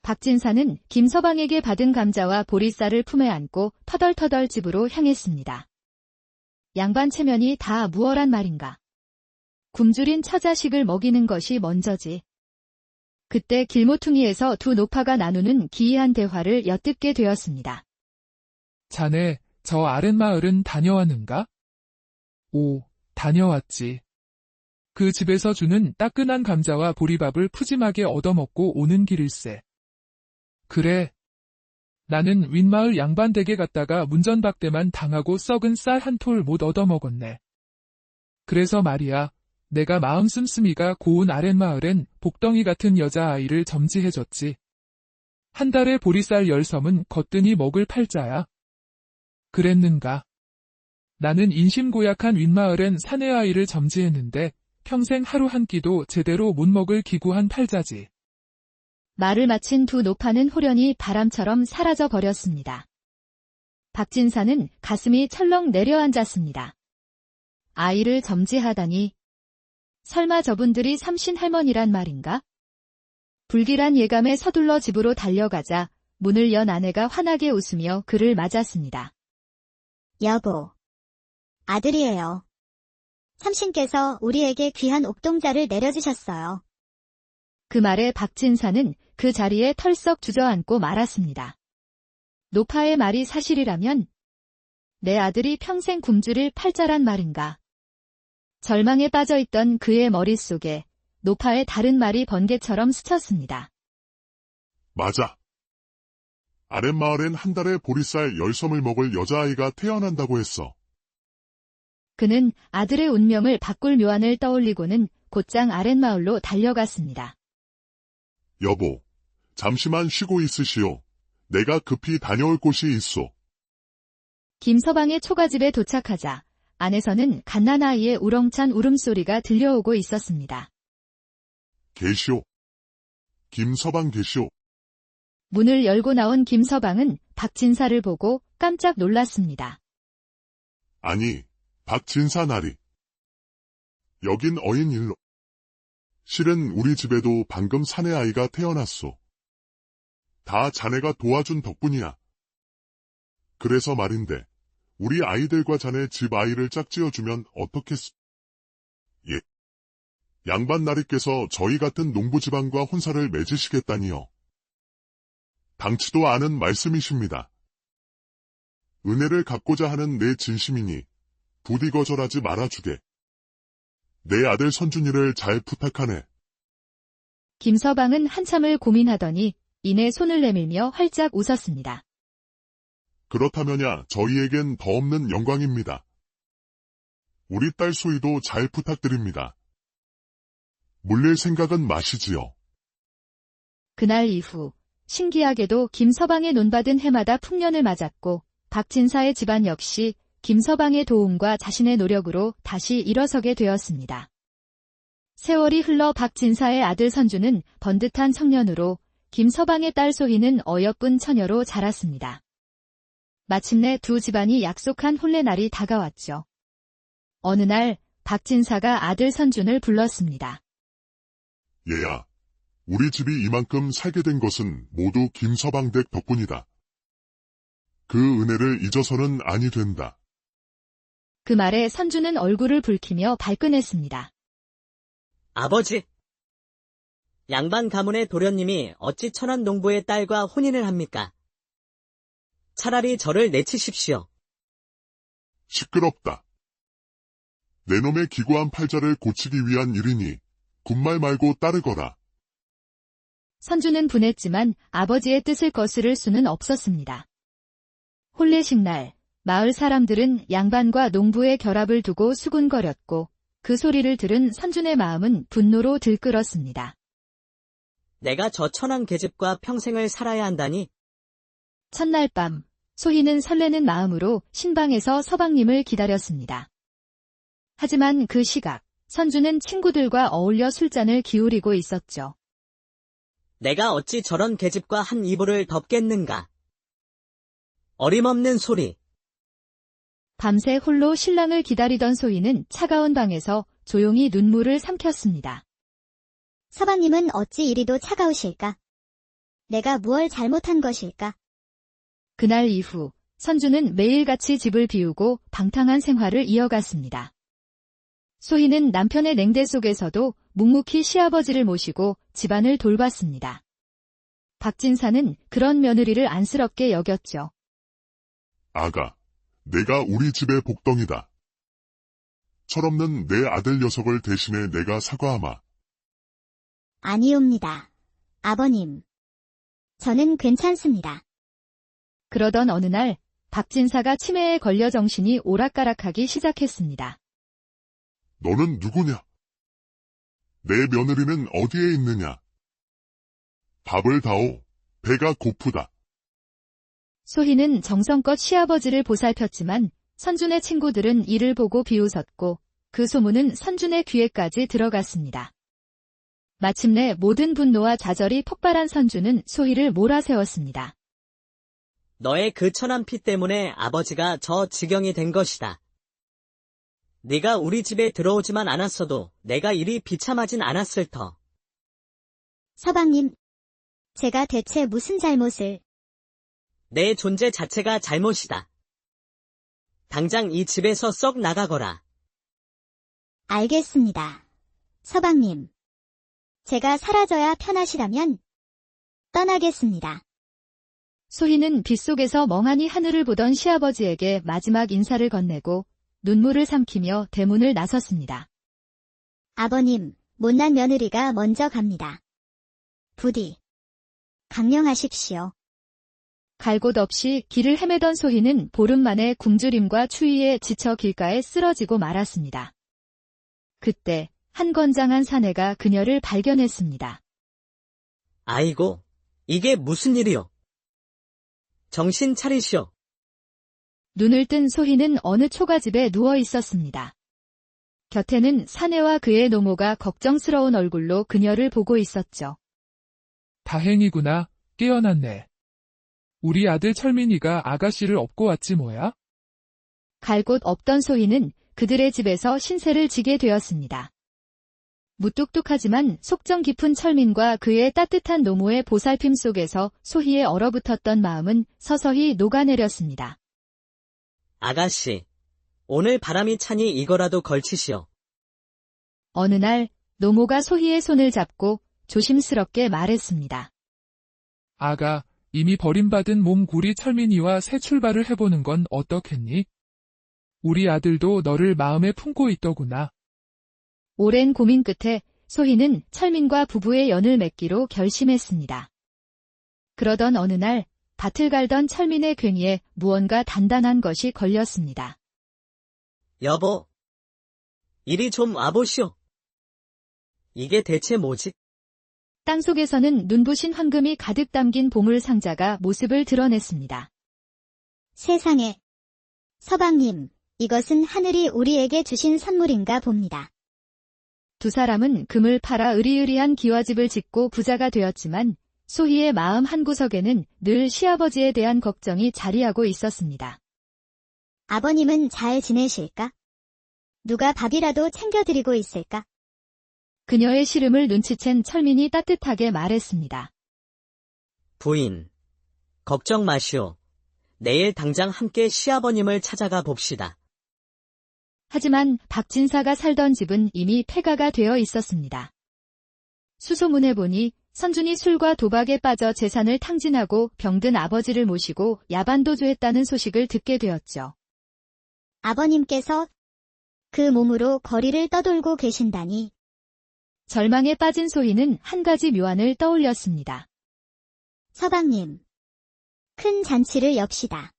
S1: 박진사는 김서방에게 받은 감자와 보리쌀을 품에 안고 터덜터덜 집으로 향했습니다. 양반 체면이 다 무얼한 말인가. 굶주린 처자식을 먹이는 것이 먼저지. 그때 길모퉁이에서 두 노파가 나누는 기이한 대화를 엿듣게 되었습니다.
S3: 자네, 저 아랫마을은 다녀왔는가? 오, 다녀왔지. 그 집에서 주는 따끈한 감자와 보리밥을 푸짐하게 얻어먹고 오는 길일세. 그래. 나는 윗마을 양반 댁에 갔다가 문전박대만 당하고 썩은 쌀 한 톨 못 얻어먹었네. 그래서 말이야, 내가 마음 씀씀이가 고운 아랫마을엔 복덩이 같은 여자아이를 점지해줬지. 한 달에 보리쌀 10섬은 거뜬히 먹을 팔자야. 그랬는가? 나는 인심고약한 윗마을엔 사내아이를 점지했는데 평생 하루 한 끼도 제대로 못 먹을 기구한 팔자지.
S1: 말을 마친 두 노파는 호련히 바람처럼 사라져 버렸습니다. 박진사는 가슴이 철렁 내려앉았습니다. 아이를 점지하다니. 설마 저분들이 삼신 할머니란 말인가? 불길한 예감에 서둘러 집으로 달려가자 문을 연 아내가 환하게 웃으며 그를 맞았습니다.
S4: 여보. 아들이에요. 삼신께서 우리에게 귀한 옥동자를 내려주셨어요.
S1: 그 말에 박진사는 그 자리에 털썩 주저앉고 말았습니다. 노파의 말이 사실이라면 내 아들이 평생 굶주릴 팔자란 말인가. 절망에 빠져있던 그의 머릿속에 노파의 다른 말이 번개처럼 스쳤습니다.
S2: 맞아. 아랫마을엔 한 달에 보리쌀 10섬을 먹을 여자아이가 태어난다고 했어.
S1: 그는 아들의 운명을 바꿀 묘안을 떠올리고는 곧장 아랫마을로 달려갔습니다.
S2: 여보, 잠시만 쉬고 있으시오. 내가 급히 다녀올 곳이 있소.
S1: 김서방의 초가집에 도착하자 안에서는 갓난아이의 우렁찬 울음소리가 들려오고 있었습니다.
S2: 계시오. 김서방 계시오.
S1: 문을 열고 나온 김서방은 박진사를 보고 깜짝 놀랐습니다.
S2: 아니, 박진사 나리. 여긴 어인일로. 실은 우리 집에도 방금 사내아이가 태어났소. 다 자네가 도와준 덕분이야. 그래서 말인데, 우리 아이들과 자네 집 아이를 짝지어주면 어떻겠소? 예. 양반 나리께서 저희 같은 농부집안과 혼사를 맺으시겠다니요. 당치도 않은 말씀이십니다. 은혜를 갚고자 하는 내 진심이니 부디 거절하지 말아주게. 내 아들 선준이를 잘 부탁하네.
S1: 김서방은 한참을 고민하더니 이내 손을 내밀며 활짝 웃었습니다.
S2: 그렇다면야 저희에겐 더 없는 영광입니다. 우리 딸 소희도 잘 부탁드립니다. 물릴 생각은 마시지요.
S1: 그날 이후 신기하게도 김서방의 논받은 해마다 풍년을 맞았고 박진사의 집안 역시 김서방의 도움과 자신의 노력으로 다시 일어서게 되었습니다. 세월이 흘러 박진사의 아들 선주는 번듯한 청년으로 김서방의 딸 소희는 어여쁜 처녀로 자랐습니다. 마침내 두 집안이 약속한 혼례날이 다가왔죠. 어느 날 박진사가 아들 선준을 불렀습니다.
S2: 얘야, 우리 집이 이만큼 살게 된 것은 모두 김서방 댁 덕분이다. 그 은혜를 잊어서는 아니 된다.
S1: 그 말에 선주는 얼굴을 붉히며 발끈했습니다.
S5: 아버지, 양반 가문의 도련님이 어찌 천안 농부의 딸과 혼인을 합니까? 차라리 저를 내치십시오.
S2: 시끄럽다. 내 놈의 기구한 팔자를 고치기 위한 일이니 군말 말고 따르거라.
S1: 선주는 분했지만 아버지의 뜻을 거스를 수는 없었습니다. 혼례식 날, 마을 사람들은 양반과 농부의 결합을 두고 수군거렸고 그 소리를 들은 선준의 마음은 분노로 들끓었습니다.
S5: 내가 저 천안 계집과 평생을 살아야 한다니?
S1: 첫날 밤, 소희는 설레는 마음으로 신방에서 서방님을 기다렸습니다. 하지만 그 시각, 선주는 친구들과 어울려 술잔을 기울이고 있었죠.
S5: 내가 어찌 저런 계집과 한 이불을 덮겠는가? 어림없는 소리.
S1: 밤새 홀로 신랑을 기다리던 소희는 차가운 방에서 조용히 눈물을 삼켰습니다.
S4: 서방님은 어찌 이리도 차가우실까? 내가 무얼 잘못한 것일까?
S1: 그날 이후 선주는 매일같이 집을 비우고 방탕한 생활을 이어갔습니다. 소희는 남편의 냉대 속에서도 묵묵히 시아버지를 모시고 집안을 돌봤습니다. 박진사는 그런 며느리를 안쓰럽게 여겼죠.
S2: 아가, 내가 우리 집의 복덩이다. 철없는 내 아들 녀석을 대신해 내가 사과하마.
S4: 아니옵니다. 아버님. 저는 괜찮습니다.
S1: 그러던 어느 날 박진사가 치매에 걸려 정신이 오락가락하기 시작했습니다.
S2: 너는 누구냐? 내 며느리는 어디에 있느냐? 밥을 다오. 배가 고프다.
S1: 소희는 정성껏 시아버지를 보살폈지만 선준의 친구들은 이를 보고 비웃었고 그 소문은 선준의 귀에까지 들어갔습니다. 마침내 모든 분노와 좌절이 폭발한 선준은 소희를 몰아세웠습니다.
S5: 너의 그 천한 피 때문에 아버지가 저 지경이 된 것이다. 네가 우리 집에 들어오지만 않았어도 내가 이리 비참하진 않았을 터.
S4: 서방님, 제가 대체 무슨 잘못을...
S5: 내 존재 자체가 잘못이다. 당장 이 집에서 썩 나가거라.
S4: 알겠습니다. 서방님, 제가 사라져야 편하시다면 떠나겠습니다.
S1: 소희는 빗속에서 멍하니 하늘을 보던 시아버지에게 마지막 인사를 건네고 눈물을 삼키며 대문을 나섰습니다.
S4: 아버님, 못난 며느리가 먼저 갑니다. 부디 강령하십시오.
S1: 갈 곳 없이 길을 헤매던 소희는 보름 만에 굶주림과 추위에 지쳐 길가에 쓰러지고 말았습니다. 그때 한 건장한 사내가 그녀를 발견했습니다.
S5: 아이고, 이게 무슨 일이요? 정신 차리시오.
S1: 눈을 뜬 소희는 어느 초가집에 누워 있었습니다. 곁에는 사내와 그의 노모가 걱정스러운 얼굴로 그녀를 보고 있었죠.
S3: 다행이구나. 깨어났네. 우리 아들 철민이가 아가씨를 업고 왔지 뭐야?
S1: 갈 곳 없던 소희는 그들의 집에서 신세를 지게 되었습니다. 무뚝뚝하지만 속정 깊은 철민과 그의 따뜻한 노모의 보살핌 속에서 소희의 얼어붙었던 마음은 서서히 녹아내렸습니다.
S5: 아가씨, 오늘 바람이 차니 이거라도 걸치시오.
S1: 어느 날 노모가 소희의 손을 잡고 조심스럽게 말했습니다.
S3: 아가, 이미 버림받은 몸구리 철민이와 새 출발을 해보는 건 어떻겠니? 우리 아들도 너를 마음에 품고 있더구나.
S1: 오랜 고민 끝에 소희는 철민과 부부의 연을 맺기로 결심했습니다. 그러던 어느 날 밭을 갈던 철민의 괭이에 무언가 단단한 것이 걸렸습니다.
S5: 여보, 이리 좀 와보시오. 이게 대체 뭐지?
S1: 땅속에서는 눈부신 황금이 가득 담긴 보물 상자가 모습을 드러냈습니다.
S4: 세상에. 서방님, 이것은 하늘이 우리에게 주신 선물인가 봅니다.
S1: 두 사람은 금을 팔아 으리으리한 기와집을 짓고 부자가 되었지만 소희의 마음 한구석에는 늘 시아버지에 대한 걱정이 자리하고 있었습니다.
S4: 아버님은 잘 지내실까? 누가 밥이라도 챙겨드리고 있을까?
S1: 그녀의 시름을 눈치챈 철민이 따뜻하게 말했습니다.
S5: 부인, 걱정 마시오. 내일 당장 함께 시아버님을 찾아가 봅시다.
S1: 하지만 박진사가 살던 집은 이미 폐가가 되어 있었습니다. 수소문해 보니 선준이 술과 도박에 빠져 재산을 탕진하고 병든 아버지를 모시고 야반도주했다는 소식을 듣게 되었죠.
S4: 아버님께서 그 몸으로 거리를 떠돌고 계신다니.
S1: 절망에 빠진 소희는 한 가지 묘안을 떠올렸습니다.
S4: 서방님, 큰 잔치를 엽시다.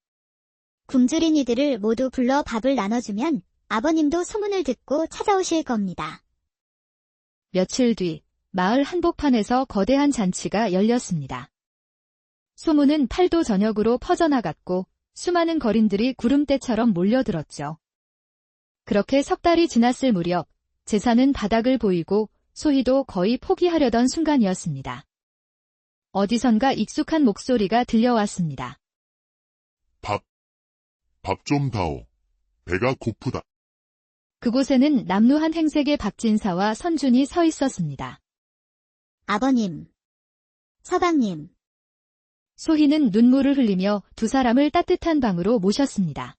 S4: 굶주린 이들을 모두 불러 밥을 나눠주면 아버님도 소문을 듣고 찾아오실 겁니다.
S1: 며칠 뒤 마을 한복판에서 거대한 잔치가 열렸습니다. 소문은 팔도 전역으로 퍼져나갔고 수많은 거린들이 구름대처럼 몰려들었죠. 그렇게 석 달이 지났을 무렵 제사는 바닥을 보이고 소희도 거의 포기하려던 순간이었습니다. 어디선가 익숙한 목소리가 들려왔습니다.
S2: 밥 좀 다오. 배가 고프다.
S1: 그곳에는 남루한 행색의 박진사와 선준이 서 있었습니다.
S4: 아버님, 서방님,
S1: 소희는 눈물을 흘리며 두 사람을 따뜻한 방으로 모셨습니다.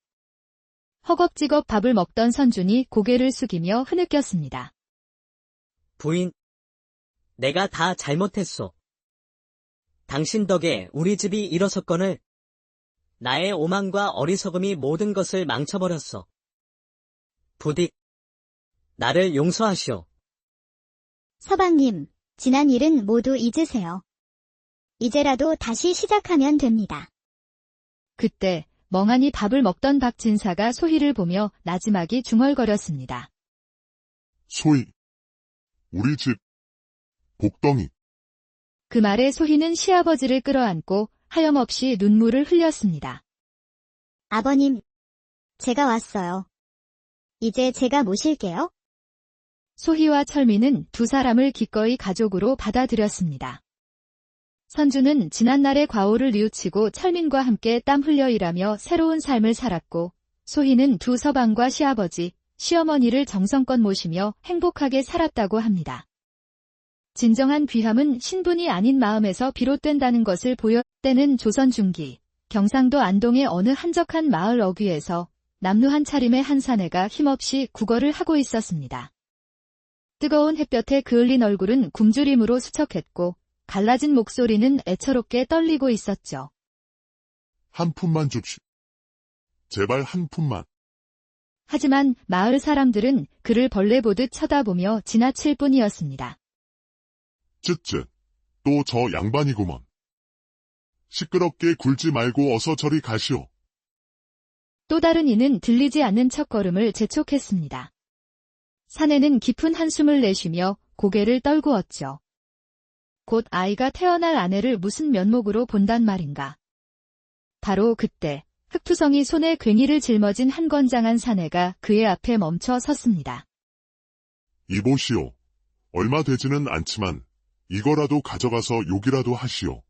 S1: 허겁지겁 밥을 먹던 선준이 고개를 숙이며 흐느꼈습니다.
S5: 부인, 내가 다 잘못했소. 당신 덕에 우리 집이 일어섰거늘 나의 오만과 어리석음이 모든 것을 망쳐버렸어. 부디 나를 용서하시오.
S4: 서방님, 지난 일은 모두 잊으세요. 이제라도 다시 시작하면 됩니다.
S1: 그때 멍하니 밥을 먹던 박진사가 소희를 보며 나지막이 중얼거렸습니다.
S2: 소희, 우리 집 복덩이.
S1: 그 말에 소희는 시아버지를 끌어안고 하염없이 눈물을 흘렸습니다.
S4: 아버님, 제가 왔어요. 이제 제가 모실게요.
S1: 소희와 철민은 두 사람을 기꺼이 가족으로 받아들였습니다. 선주는 지난날의 과오를 뉘우치고 철민과 함께 땀 흘려 일하며 새로운 삶을 살았고, 소희는 두 서방과 시아버지, 시어머니를 정성껏 모시며 행복하게 살았다고 합니다. 진정한 귀함은 신분이 아닌 마음에서 비롯된다는 것을 보여 때는 조선 중기, 경상도 안동의 어느 한적한 마을 어귀에서 남루한 차림의 한 사내가 힘없이 구걸을 하고 있었습니다. 뜨거운 햇볕에 그을린 얼굴은 굶주림으로 수척했고 갈라진 목소리는 애처롭게 떨리고 있었죠.
S2: 한 푼만 줍시. 제발 한 푼만.
S1: 하지만 마을 사람들은 그를 벌레 보듯 쳐다보며 지나칠 뿐이었습니다.
S2: 쯧쯧. 또 저 양반이구먼. 시끄럽게 굴지 말고 어서 저리 가시오.
S1: 또 다른 이는 들리지 않는 첫걸음을 재촉했습니다. 사내는 깊은 한숨을 내쉬며 고개를 떨구었죠. 곧 아이가 태어날 아내를 무슨 면목으로 본단 말인가. 바로 그때 흑투성이 손에 괭이를 짊어진 한 건장한 사내가 그의 앞에 멈춰 섰습니다.
S2: 이보시오. 얼마 되지는 않지만 이거라도 가져가서 욕이라도 하시오.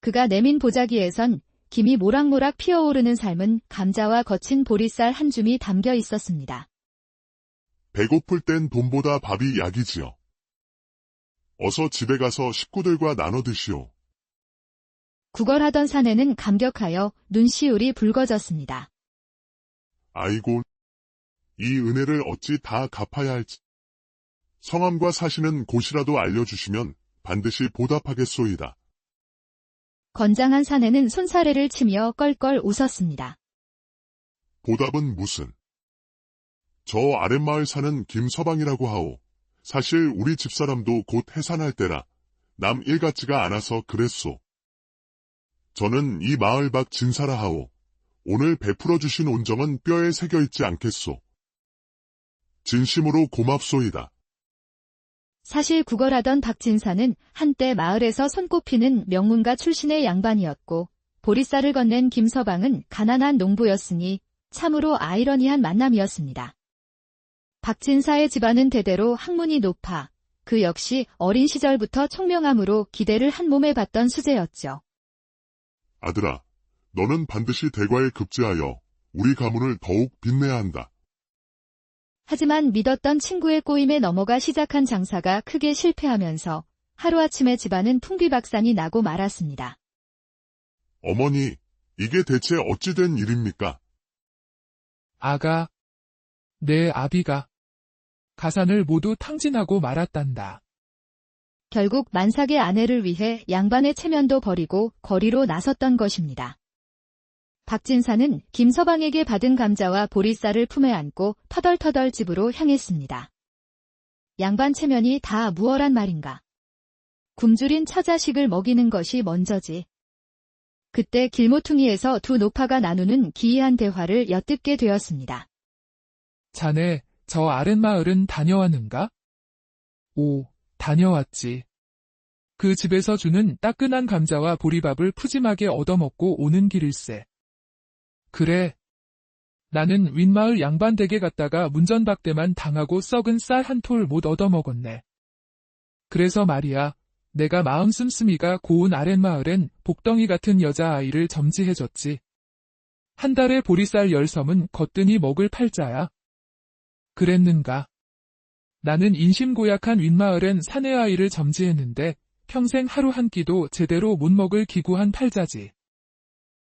S1: 그가 내민 보자기에선 김이 모락모락 피어오르는 삶은 감자와 거친 보리쌀 한 줌이 담겨 있었습니다.
S2: 배고플 땐 돈보다 밥이 약이지요. 어서 집에 가서 식구들과 나눠 드시오.
S1: 구걸하던 사내는 감격하여 눈시울이 붉어졌습니다.
S2: 아이고, 이 은혜를 어찌 다 갚아야 할지. 성함과 사시는 곳이라도 알려주시면 반드시 보답하겠소이다.
S1: 건장한 사내는 손사래를 치며 껄껄 웃었습니다.
S2: 보답은 무슨? 저 아랫마을 사는 김서방이라고 하오. 사실 우리 집사람도 곧 해산할 때라 남 일 같지가 않아서 그랬소. 저는 이 마을 밖 진사라 하오. 오늘 베풀어 주신 온정은 뼈에 새겨 있지 않겠소. 진심으로 고맙소이다.
S1: 사실 구걸하던 박진사는 한때 마을에서 손꼽히는 명문가 출신의 양반이었고 보리쌀을 건넨 김서방은 가난한 농부였으니 참으로 아이러니한 만남이었습니다. 박진사의 집안은 대대로 학문이 높아 그 역시 어린 시절부터 총명함으로 기대를 한 몸에 받던 수재였죠.
S2: 아들아, 너는 반드시 대과에 급제하여 우리 가문을 더욱 빛내야 한다.
S1: 하지만 믿었던 친구의 꼬임에 넘어가 시작한 장사가 크게 실패하면서 하루아침에 집안은 풍비박산이 나고 말았습니다.
S2: 어머니, 이게 대체 어찌 된 일입니까?
S3: 아가, 내 아비가 가산을 모두 탕진하고 말았단다.
S1: 결국 만삭의 아내를 위해 양반의 체면도 버리고 거리로 나섰던 것입니다. 박진사는 김서방에게 받은 감자와 보리쌀을 품에 안고 터덜터덜 집으로 향했습니다. 양반 체면이 다 무얼한 말인가. 굶주린 처자식을 먹이는 것이 먼저지. 그때 길모퉁이에서 두 노파가 나누는 기이한 대화를 엿듣게 되었습니다.
S3: 자네, 저 아랫마을은 다녀왔는가? 오, 다녀왔지. 그 집에서 주는 따끈한 감자와 보리밥을 푸짐하게 얻어먹고 오는 길일세. 그래. 나는 윗마을 양반 댁에 갔다가 문전박대만 당하고 썩은 쌀 한 톨 못 얻어먹었네. 그래서 말이야, 내가 마음 씀씀이가 고운 아랫마을엔 복덩이 같은 여자아이를 점지해줬지. 한 달에 보리쌀 10섬은 거뜬히 먹을 팔자야. 그랬는가? 나는 인심고약한 윗마을엔 사내아이를 점지했는데 평생 하루 한 끼도 제대로 못 먹을 기구한 팔자지.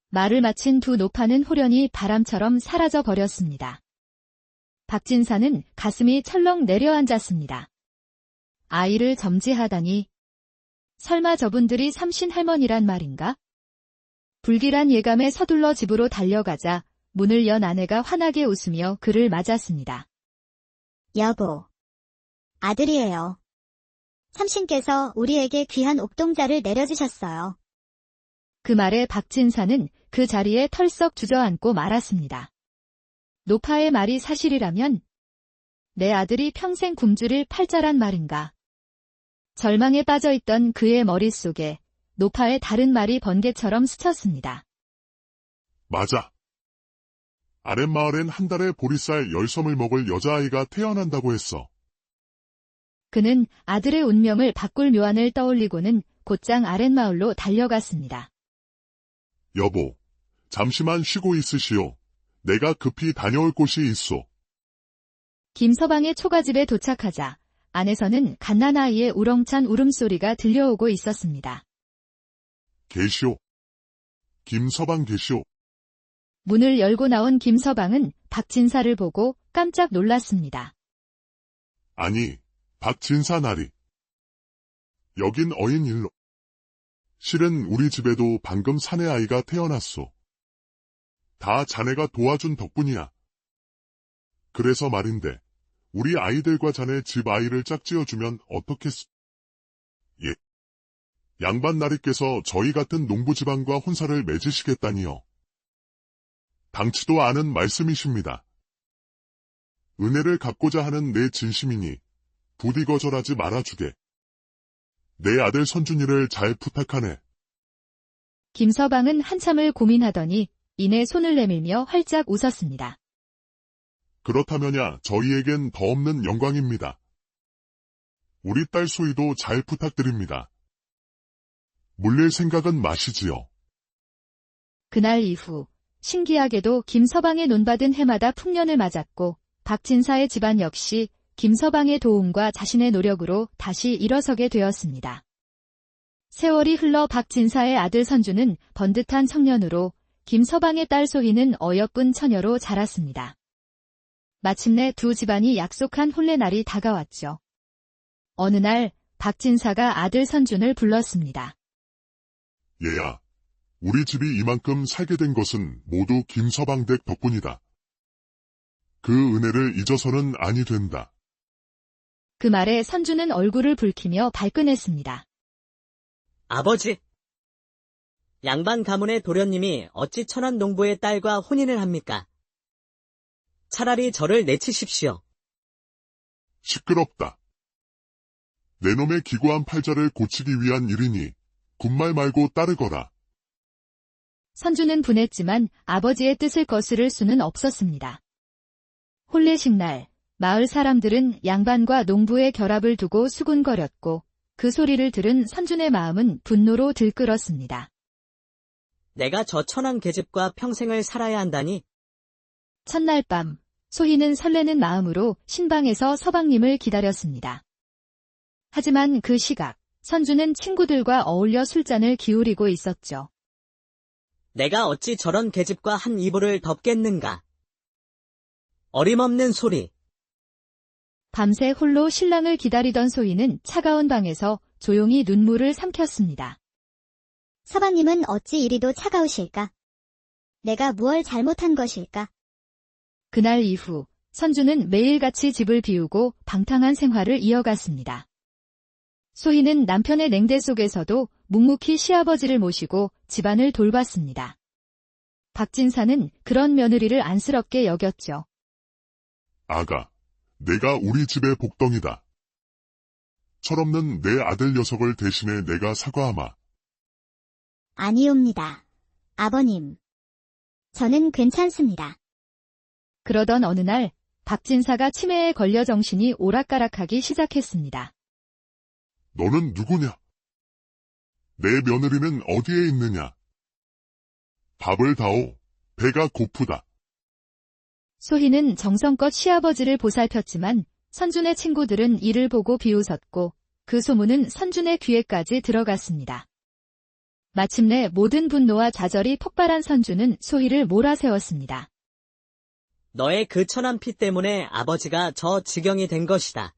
S1: 말을 마친 두 노파는 호련히 바람처럼 사라져 버렸습니다. 박진사는 가슴이 철렁 내려앉았습니다. 아이를 점지하다니. 설마 저분들이 삼신 할머니란 말인가? 불길한 예감에 서둘러 집으로 달려가자 문을 연 아내가 환하게 웃으며 그를 맞았습니다.
S4: 여보. 아들이에요. 삼신께서 우리에게 귀한 옥동자를 내려주셨어요.
S1: 그 말에 박진사는 그 자리에 털썩 주저앉고 말았습니다. 노파의 말이 사실이라면 내 아들이 평생 굶주릴 팔자란 말인가. 절망에 빠져있던 그의 머릿속에 노파의 다른 말이 번개처럼 스쳤습니다.
S2: 맞아. 아랫마을엔 한 달에 보리쌀 10섬을 먹을 여자아이가 태어난다고 했어.
S1: 그는 아들의 운명을 바꿀 묘안을 떠올리고는 곧장 아랫마을로 달려갔습니다.
S2: 여보, 잠시만 쉬고 있으시오. 내가 급히 다녀올 곳이 있소.
S1: 김서방의 초가집에 도착하자 안에서는 갓난아이의 우렁찬 울음소리가 들려오고 있었습니다.
S2: 계시오. 김서방 계시오.
S1: 문을 열고 나온 김서방은 박진사를 보고 깜짝 놀랐습니다.
S2: 아니, 박진사 나리. 여긴 어인일로. 실은 우리 집에도 방금 사내아이가 태어났소. 다 자네가 도와준 덕분이야. 그래서 말인데, 우리 아이들과 자네 집 아이를 짝지어주면 어떻겠소? 예. 양반 나리께서 저희 같은 농부집안과 혼사를 맺으시겠다니요. 당치도 않은 말씀이십니다. 은혜를 갚고자 하는 내 진심이니 부디 거절하지 말아주게. 내 아들 선준이를 잘 부탁하네.
S1: 김서방은 한참을 고민하더니 이내 손을 내밀며 활짝 웃었습니다.
S2: 그렇다면야 저희에겐 더 없는 영광입니다. 우리 딸 소희도 잘 부탁드립니다. 물릴 생각은 마시지요.
S1: 그날 이후 신기하게도 김서방의 논받은 해마다 풍년을 맞았고 박진사의 집안 역시 김서방의 도움과 자신의 노력으로 다시 일어서게 되었습니다. 세월이 흘러 박진사의 아들 선주는 번듯한 청년으로 김서방의 딸 소희는 어여쁜 처녀로 자랐습니다. 마침내 두 집안이 약속한 혼례 날이 다가왔죠. 어느 날 박진사가 아들 선준을 불렀습니다.
S2: 얘야, 우리 집이 이만큼 살게 된 것은 모두 김서방 댁 덕분이다. 그 은혜를 잊어서는 아니 된다.
S1: 그 말에 선주는 얼굴을 붉히며 발끈했습니다.
S5: 아버지! 양반 가문의 도련님이 어찌 천한 농부의 딸과 혼인을 합니까? 차라리 저를 내치십시오.
S2: 시끄럽다. 내 놈의 기구한 팔자를 고치기 위한 일이니 군말 말고 따르거라.
S1: 선주는 분했지만 아버지의 뜻을 거스를 수는 없었습니다. 혼례식 날 마을 사람들은 양반과 농부의 결합을 두고 수군거렸고 그 소리를 들은 선준의 마음은 분노로 들끓었습니다.
S5: 내가 저 천한 계집과 평생을 살아야 한다니?
S1: 첫날 밤 소희는 설레는 마음으로 신방에서 서방님을 기다렸습니다. 하지만 그 시각 선주는 친구들과 어울려 술잔을 기울이고 있었죠.
S5: 내가 어찌 저런 계집과 한 이불을 덮겠는가? 어림없는 소리.
S1: 밤새 홀로 신랑을 기다리던 소희는 차가운 방에서 조용히 눈물을 삼켰습니다.
S4: 서방님은 어찌 이리도 차가우실까? 내가 무얼 잘못한 것일까?
S1: 그날 이후 선주는 매일같이 집을 비우고 방탕한 생활을 이어갔습니다. 소희는 남편의 냉대 속에서도 묵묵히 시아버지를 모시고 집안을 돌봤습니다. 박진사는 그런 며느리를 안쓰럽게 여겼죠.
S2: 아가, 내가 우리 집의 복덩이다. 철없는 내 아들 녀석을 대신해 내가 사과하마.
S4: 아니옵니다. 아버님. 저는 괜찮습니다.
S1: 그러던 어느 날 박진사가 치매에 걸려 정신이 오락가락하기 시작했습니다.
S2: 너는 누구냐? 내 며느리는 어디에 있느냐? 밥을 다오. 배가 고프다.
S1: 소희는 정성껏 시아버지를 보살폈지만 선준의 친구들은 이를 보고 비웃었고 그 소문은 선준의 귀에까지 들어갔습니다. 마침내 모든 분노와 좌절이 폭발한 선준은 소희를 몰아세웠습니다.
S5: 너의 그 천한 피 때문에 아버지가 저 지경이 된 것이다.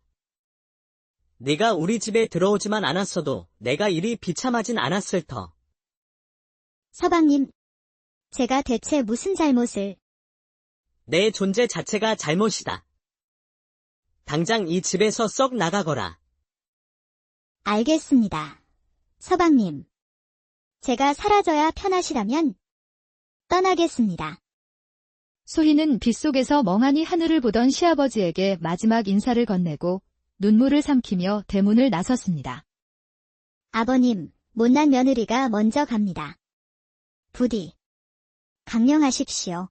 S5: 네가 우리 집에 들어오지만 않았어도 내가 이리 비참하진 않았을 터.
S4: 서방님. 제가 대체 무슨 잘못을...
S5: 내 존재 자체가 잘못이다. 당장 이 집에서 썩 나가거라.
S4: 알겠습니다. 서방님. 제가 사라져야 편하시다면 떠나겠습니다.
S1: 소희는 빗속에서 멍하니 하늘을 보던 시아버지에게 마지막 인사를 건네고 눈물을 삼키며 대문을 나섰습니다.
S4: 아버님, 못난 며느리가 먼저 갑니다. 부디 강령하십시오.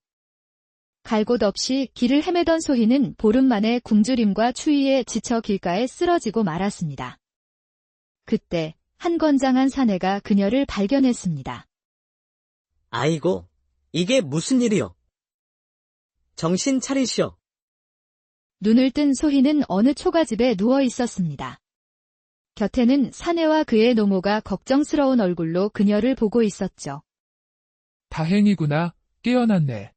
S1: 갈 곳 없이 길을 헤매던 소희는 보름 만에 굶주림과 추위에 지쳐 길가에 쓰러지고 말았습니다. 그때 한 건장한 사내가 그녀를 발견했습니다.
S5: 아이고, 이게 무슨 일이요? 정신 차리시오.
S1: 눈을 뜬 소희는 어느 초가집에 누워 있었습니다. 곁에는 사내와 그의 노모가 걱정스러운 얼굴로 그녀를 보고 있었죠.
S3: 다행이구나. 깨어났네.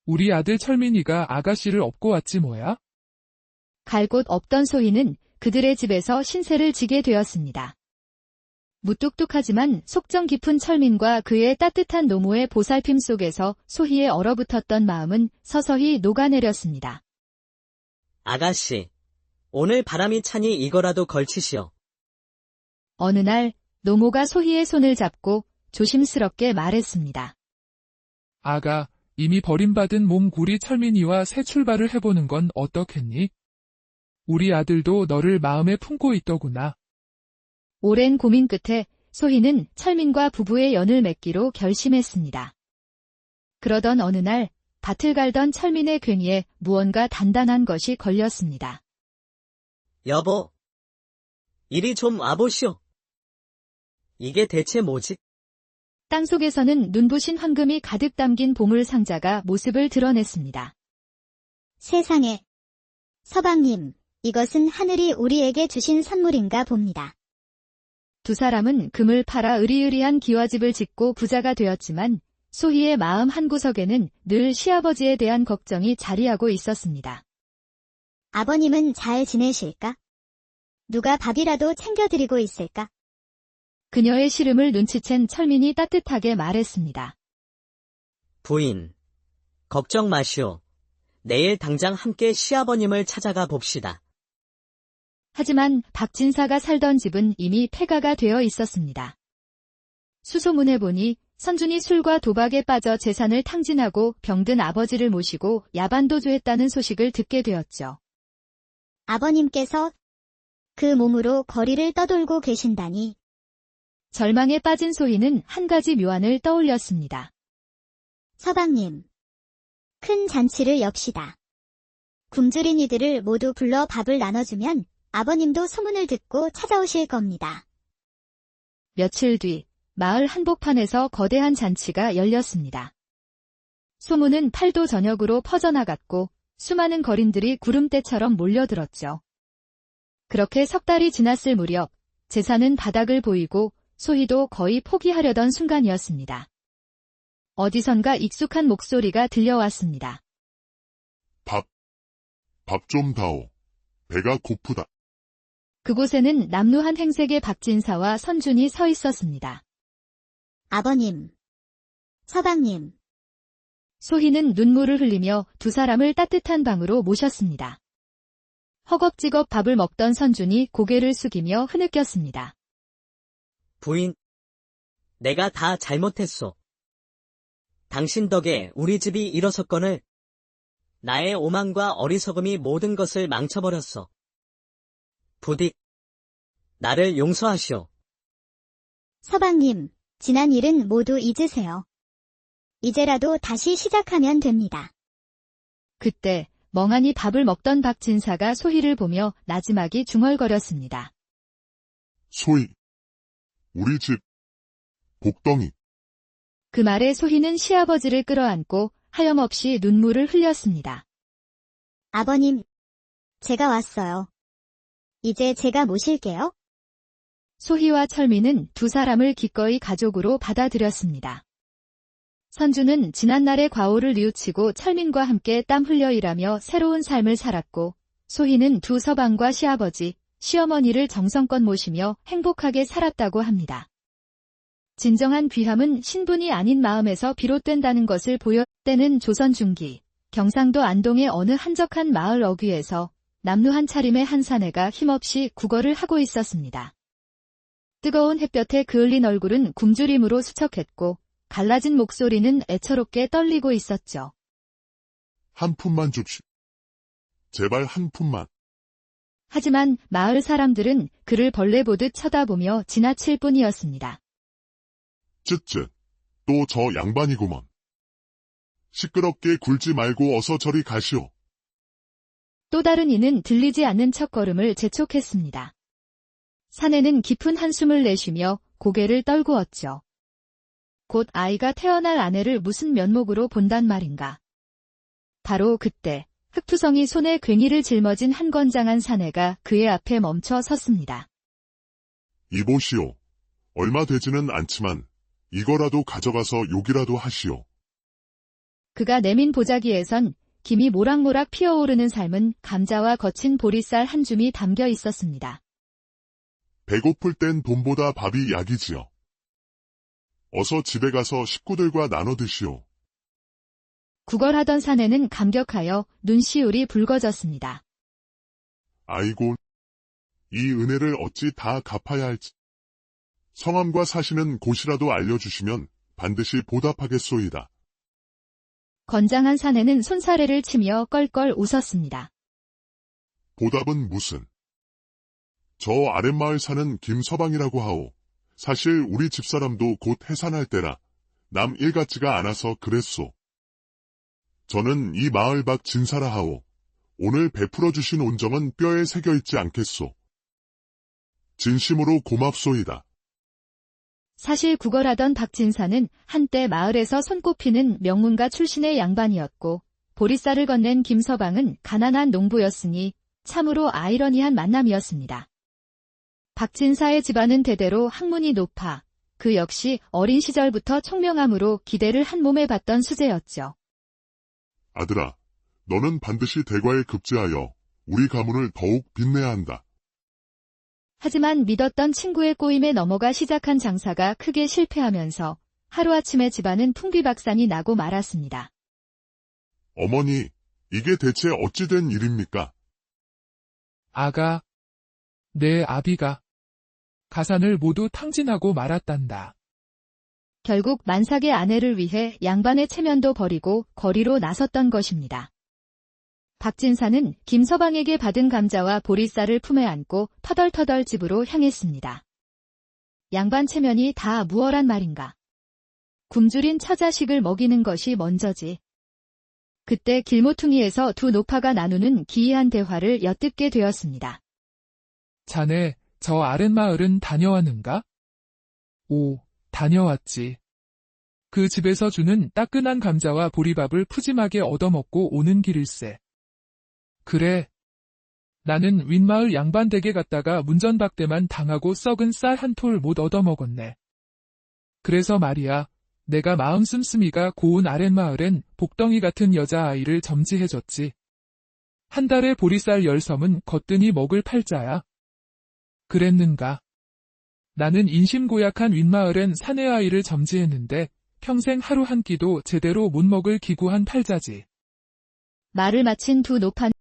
S3: 우리 아들 철민이가 아가씨를 업고 왔지 뭐야?
S1: 갈 곳 없던 소희는 그들의 집에서 신세를 지게 되었습니다. 무뚝뚝하지만 속정 깊은 철민과 그의 따뜻한 노모의 보살핌 속에서 소희의 얼어붙었던 마음은 서서히 녹아내렸습니다.
S5: 아가씨, 오늘 바람이 차니 이거라도 걸치시오.
S1: 어느 날 노모가 소희의 손을 잡고 조심스럽게 말했습니다.
S3: 아가, 이미 버림받은 몸구리 철민이와 새 출발을 해보는 건 어떻겠니? 우리 아들도 너를 마음에 품고 있더구나.
S1: 오랜 고민 끝에 소희는 철민과 부부의 연을 맺기로 결심했습니다. 그러던 어느 날 밭을 갈던 철민의 괭이에 무언가 단단한 것이 걸렸습니다.
S5: 여보, 이리 좀 와보시오. 이게 대체 뭐지?
S1: 땅속에서는 눈부신 황금이 가득 담긴 보물 상자가 모습을 드러냈습니다.
S4: 세상에. 서방님, 이것은 하늘이 우리에게 주신 선물인가 봅니다.
S1: 두 사람은 금을 팔아 으리으리한 기와집을 짓고 부자가 되었지만 소희의 마음 한구석에는 늘 시아버지에 대한 걱정이 자리하고 있었습니다.
S4: 아버님은 잘 지내실까? 누가 밥이라도 챙겨드리고 있을까?
S1: 그녀의 시름을 눈치챈 철민이 따뜻하게 말했습니다.
S5: 부인, 걱정 마시오. 내일 당장 함께 시아버님을 찾아가 봅시다.
S1: 하지만 박진사가 살던 집은 이미 폐가가 되어 있었습니다. 수소문해 보니 선준이 술과 도박에 빠져 재산을 탕진하고 병든 아버지를 모시고 야반도주했다는 소식을 듣게 되었죠.
S4: 아버님께서 그 몸으로 거리를 떠돌고 계신다니.
S1: 절망에 빠진 소희는 한 가지 묘안을 떠올렸습니다.
S4: 서방님. 큰 잔치를 엽시다. 굶주린 이들을 모두 불러 밥을 나눠주면 아버님도 소문을 듣고 찾아오실 겁니다.
S1: 며칠 뒤 마을 한복판에서 거대한 잔치가 열렸습니다. 소문은 팔도 전역으로 퍼져나갔고 수많은 거린들이 구름대처럼 몰려들었죠. 그렇게 석 달이 지났을 무렵 제사는 바닥을 보이고 소희도 거의 포기하려던 순간이었습니다. 어디선가 익숙한 목소리가 들려왔습니다.
S2: 밥 좀 다오. 배가 고프다.
S1: 그곳에는 남루한 행색의 박진사와 선준이 서 있었습니다.
S4: 아버님. 서방님.
S1: 소희는 눈물을 흘리며 두 사람을 따뜻한 방으로 모셨습니다. 허겁지겁 밥을 먹던 선준이 고개를 숙이며 흐느꼈습니다.
S5: 부인, 내가 다 잘못했소. 당신 덕에 우리 집이 일어섰거늘 나의 오만과 어리석음이 모든 것을 망쳐버렸어. 부디 나를 용서하시오.
S4: 서방님, 지난 일은 모두 잊으세요. 이제라도 다시 시작하면 됩니다.
S1: 그때 멍하니 밥을 먹던 박진사가 소희를 보며 나지막이 중얼거렸습니다.
S2: 소희. 우리 집. 복덩이.
S1: 그 말에 소희는 시아버지를 끌어안고 하염없이 눈물을 흘렸습니다.
S4: 아버님, 제가 왔어요. 이제 제가 모실게요.
S1: 소희와 철민은 두 사람을 기꺼이 가족으로 받아들였습니다. 선주는 지난날의 과오를 뉘우치고 철민과 함께 땀 흘려 일하며 새로운 삶을 살았고, 소희는 두 서방과 시아버지, 시어머니를 정성껏 모시며 행복하게 살았다고 합니다. 진정한 귀함은 신분이 아닌 마음에서 비롯된다는 것을 보여 때는 조선 중기, 경상도 안동의 어느 한적한 마을 어귀에서 남루한 차림의 한 사내가 힘없이 구걸을 하고 있었습니다. 뜨거운 햇볕에 그을린 얼굴은 굶주림으로 수척했고 갈라진 목소리는 애처롭게 떨리고 있었죠.
S2: 한 푼만 줍시. 제발 한 푼만.
S1: 하지만 마을 사람들은 그를 벌레 보듯 쳐다보며 지나칠 뿐이었습니다.
S2: 쯧쯧. 또 저 양반이구먼. 시끄럽게 굴지 말고 어서 저리 가시오.
S1: 또 다른 이는 들리지 않는 첫걸음을 재촉했습니다. 사내는 깊은 한숨을 내쉬며 고개를 떨구었죠. 곧 아이가 태어날 아내를 무슨 면목으로 본단 말인가. 바로 그때 흑투성이 손에 괭이를 짊어진 한 건장한 사내가 그의 앞에 멈춰 섰습니다.
S2: 이보시오. 얼마 되지는 않지만 이거라도 가져가서 욕이라도 하시오.
S1: 그가 내민 보자기에선 김이 모락모락 피어오르는 삶은 감자와 거친 보리쌀 한 줌이 담겨 있었습니다.
S2: 배고플 땐 돈보다 밥이 약이지요. 어서 집에 가서 식구들과 나눠 드시오.
S1: 구걸하던 사내는 감격하여 눈시울이 붉어졌습니다.
S2: 아이고, 이 은혜를 어찌 다 갚아야 할지. 성함과 사시는 곳이라도 알려주시면 반드시 보답하겠소이다.
S1: 건장한 사내는 손사래를 치며 껄껄 웃었습니다.
S2: 보답은 무슨? 저 아랫마을 사는 김서방이라고 하오. 사실 우리 집사람도 곧 해산할 때라 남 일 같지가 않아서 그랬소. 저는 이 마을 박 진사라 하오. 오늘 베풀어 주신 온정은 뼈에 새겨 있지 않겠소. 진심으로 고맙소이다.
S1: 사실 구걸하던 박진사는 한때 마을에서 손꼽히는 명문가 출신의 양반이었고 보리쌀을 건넨 김서방은 가난한 농부였으니 참으로 아이러니한 만남이었습니다. 박진사의 집안은 대대로 학문이 높아 그 역시 어린 시절부터 총명함으로 기대를 한 몸에 받던 수재였죠.
S2: 아들아, 너는 반드시 대과에 급제하여 우리 가문을 더욱 빛내야 한다.
S1: 하지만 믿었던 친구의 꼬임에 넘어가 시작한 장사가 크게 실패하면서 하루아침에 집안은 풍비박산이 나고 말았습니다.
S2: 어머니, 이게 대체 어찌 된 일입니까?
S3: 아가, 내 아비가 가산을 모두 탕진하고 말았단다.
S1: 결국 만삭의 아내를 위해 양반의 체면도 버리고 거리로 나섰던 것입니다. 박진사는 김서방에게 받은 감자와 보리쌀을 품에 안고 터덜터덜 집으로 향했습니다. 양반 체면이 다 무얼한 말인가. 굶주린 처자식을 먹이는 것이 먼저지. 그때 길모퉁이에서 두 노파가 나누는 기이한 대화를 엿듣게 되었습니다.
S3: 자네, 저 아랫마을은 다녀왔는가? 오, 다녀왔지. 그 집에서 주는 따끈한 감자와 보리밥을 푸짐하게 얻어먹고 오는 길일세. 그래. 나는 윗마을 양반 댁에 갔다가 문전박대만 당하고 썩은 쌀 한 톨 못 얻어먹었네. 그래서 말이야, 내가 마음 씀씀이가 고운 아랫마을엔 복덩이 같은 여자아이를 점지해줬지. 한 달에 보리쌀 10섬은 거뜬히 먹을 팔자야. 그랬는가? 나는 인심고약한 윗마을엔 사내 아이를 점지했는데 평생 하루 한 끼도 제대로 못 먹을 기구한 팔자지.
S1: 말을 마친 두 노판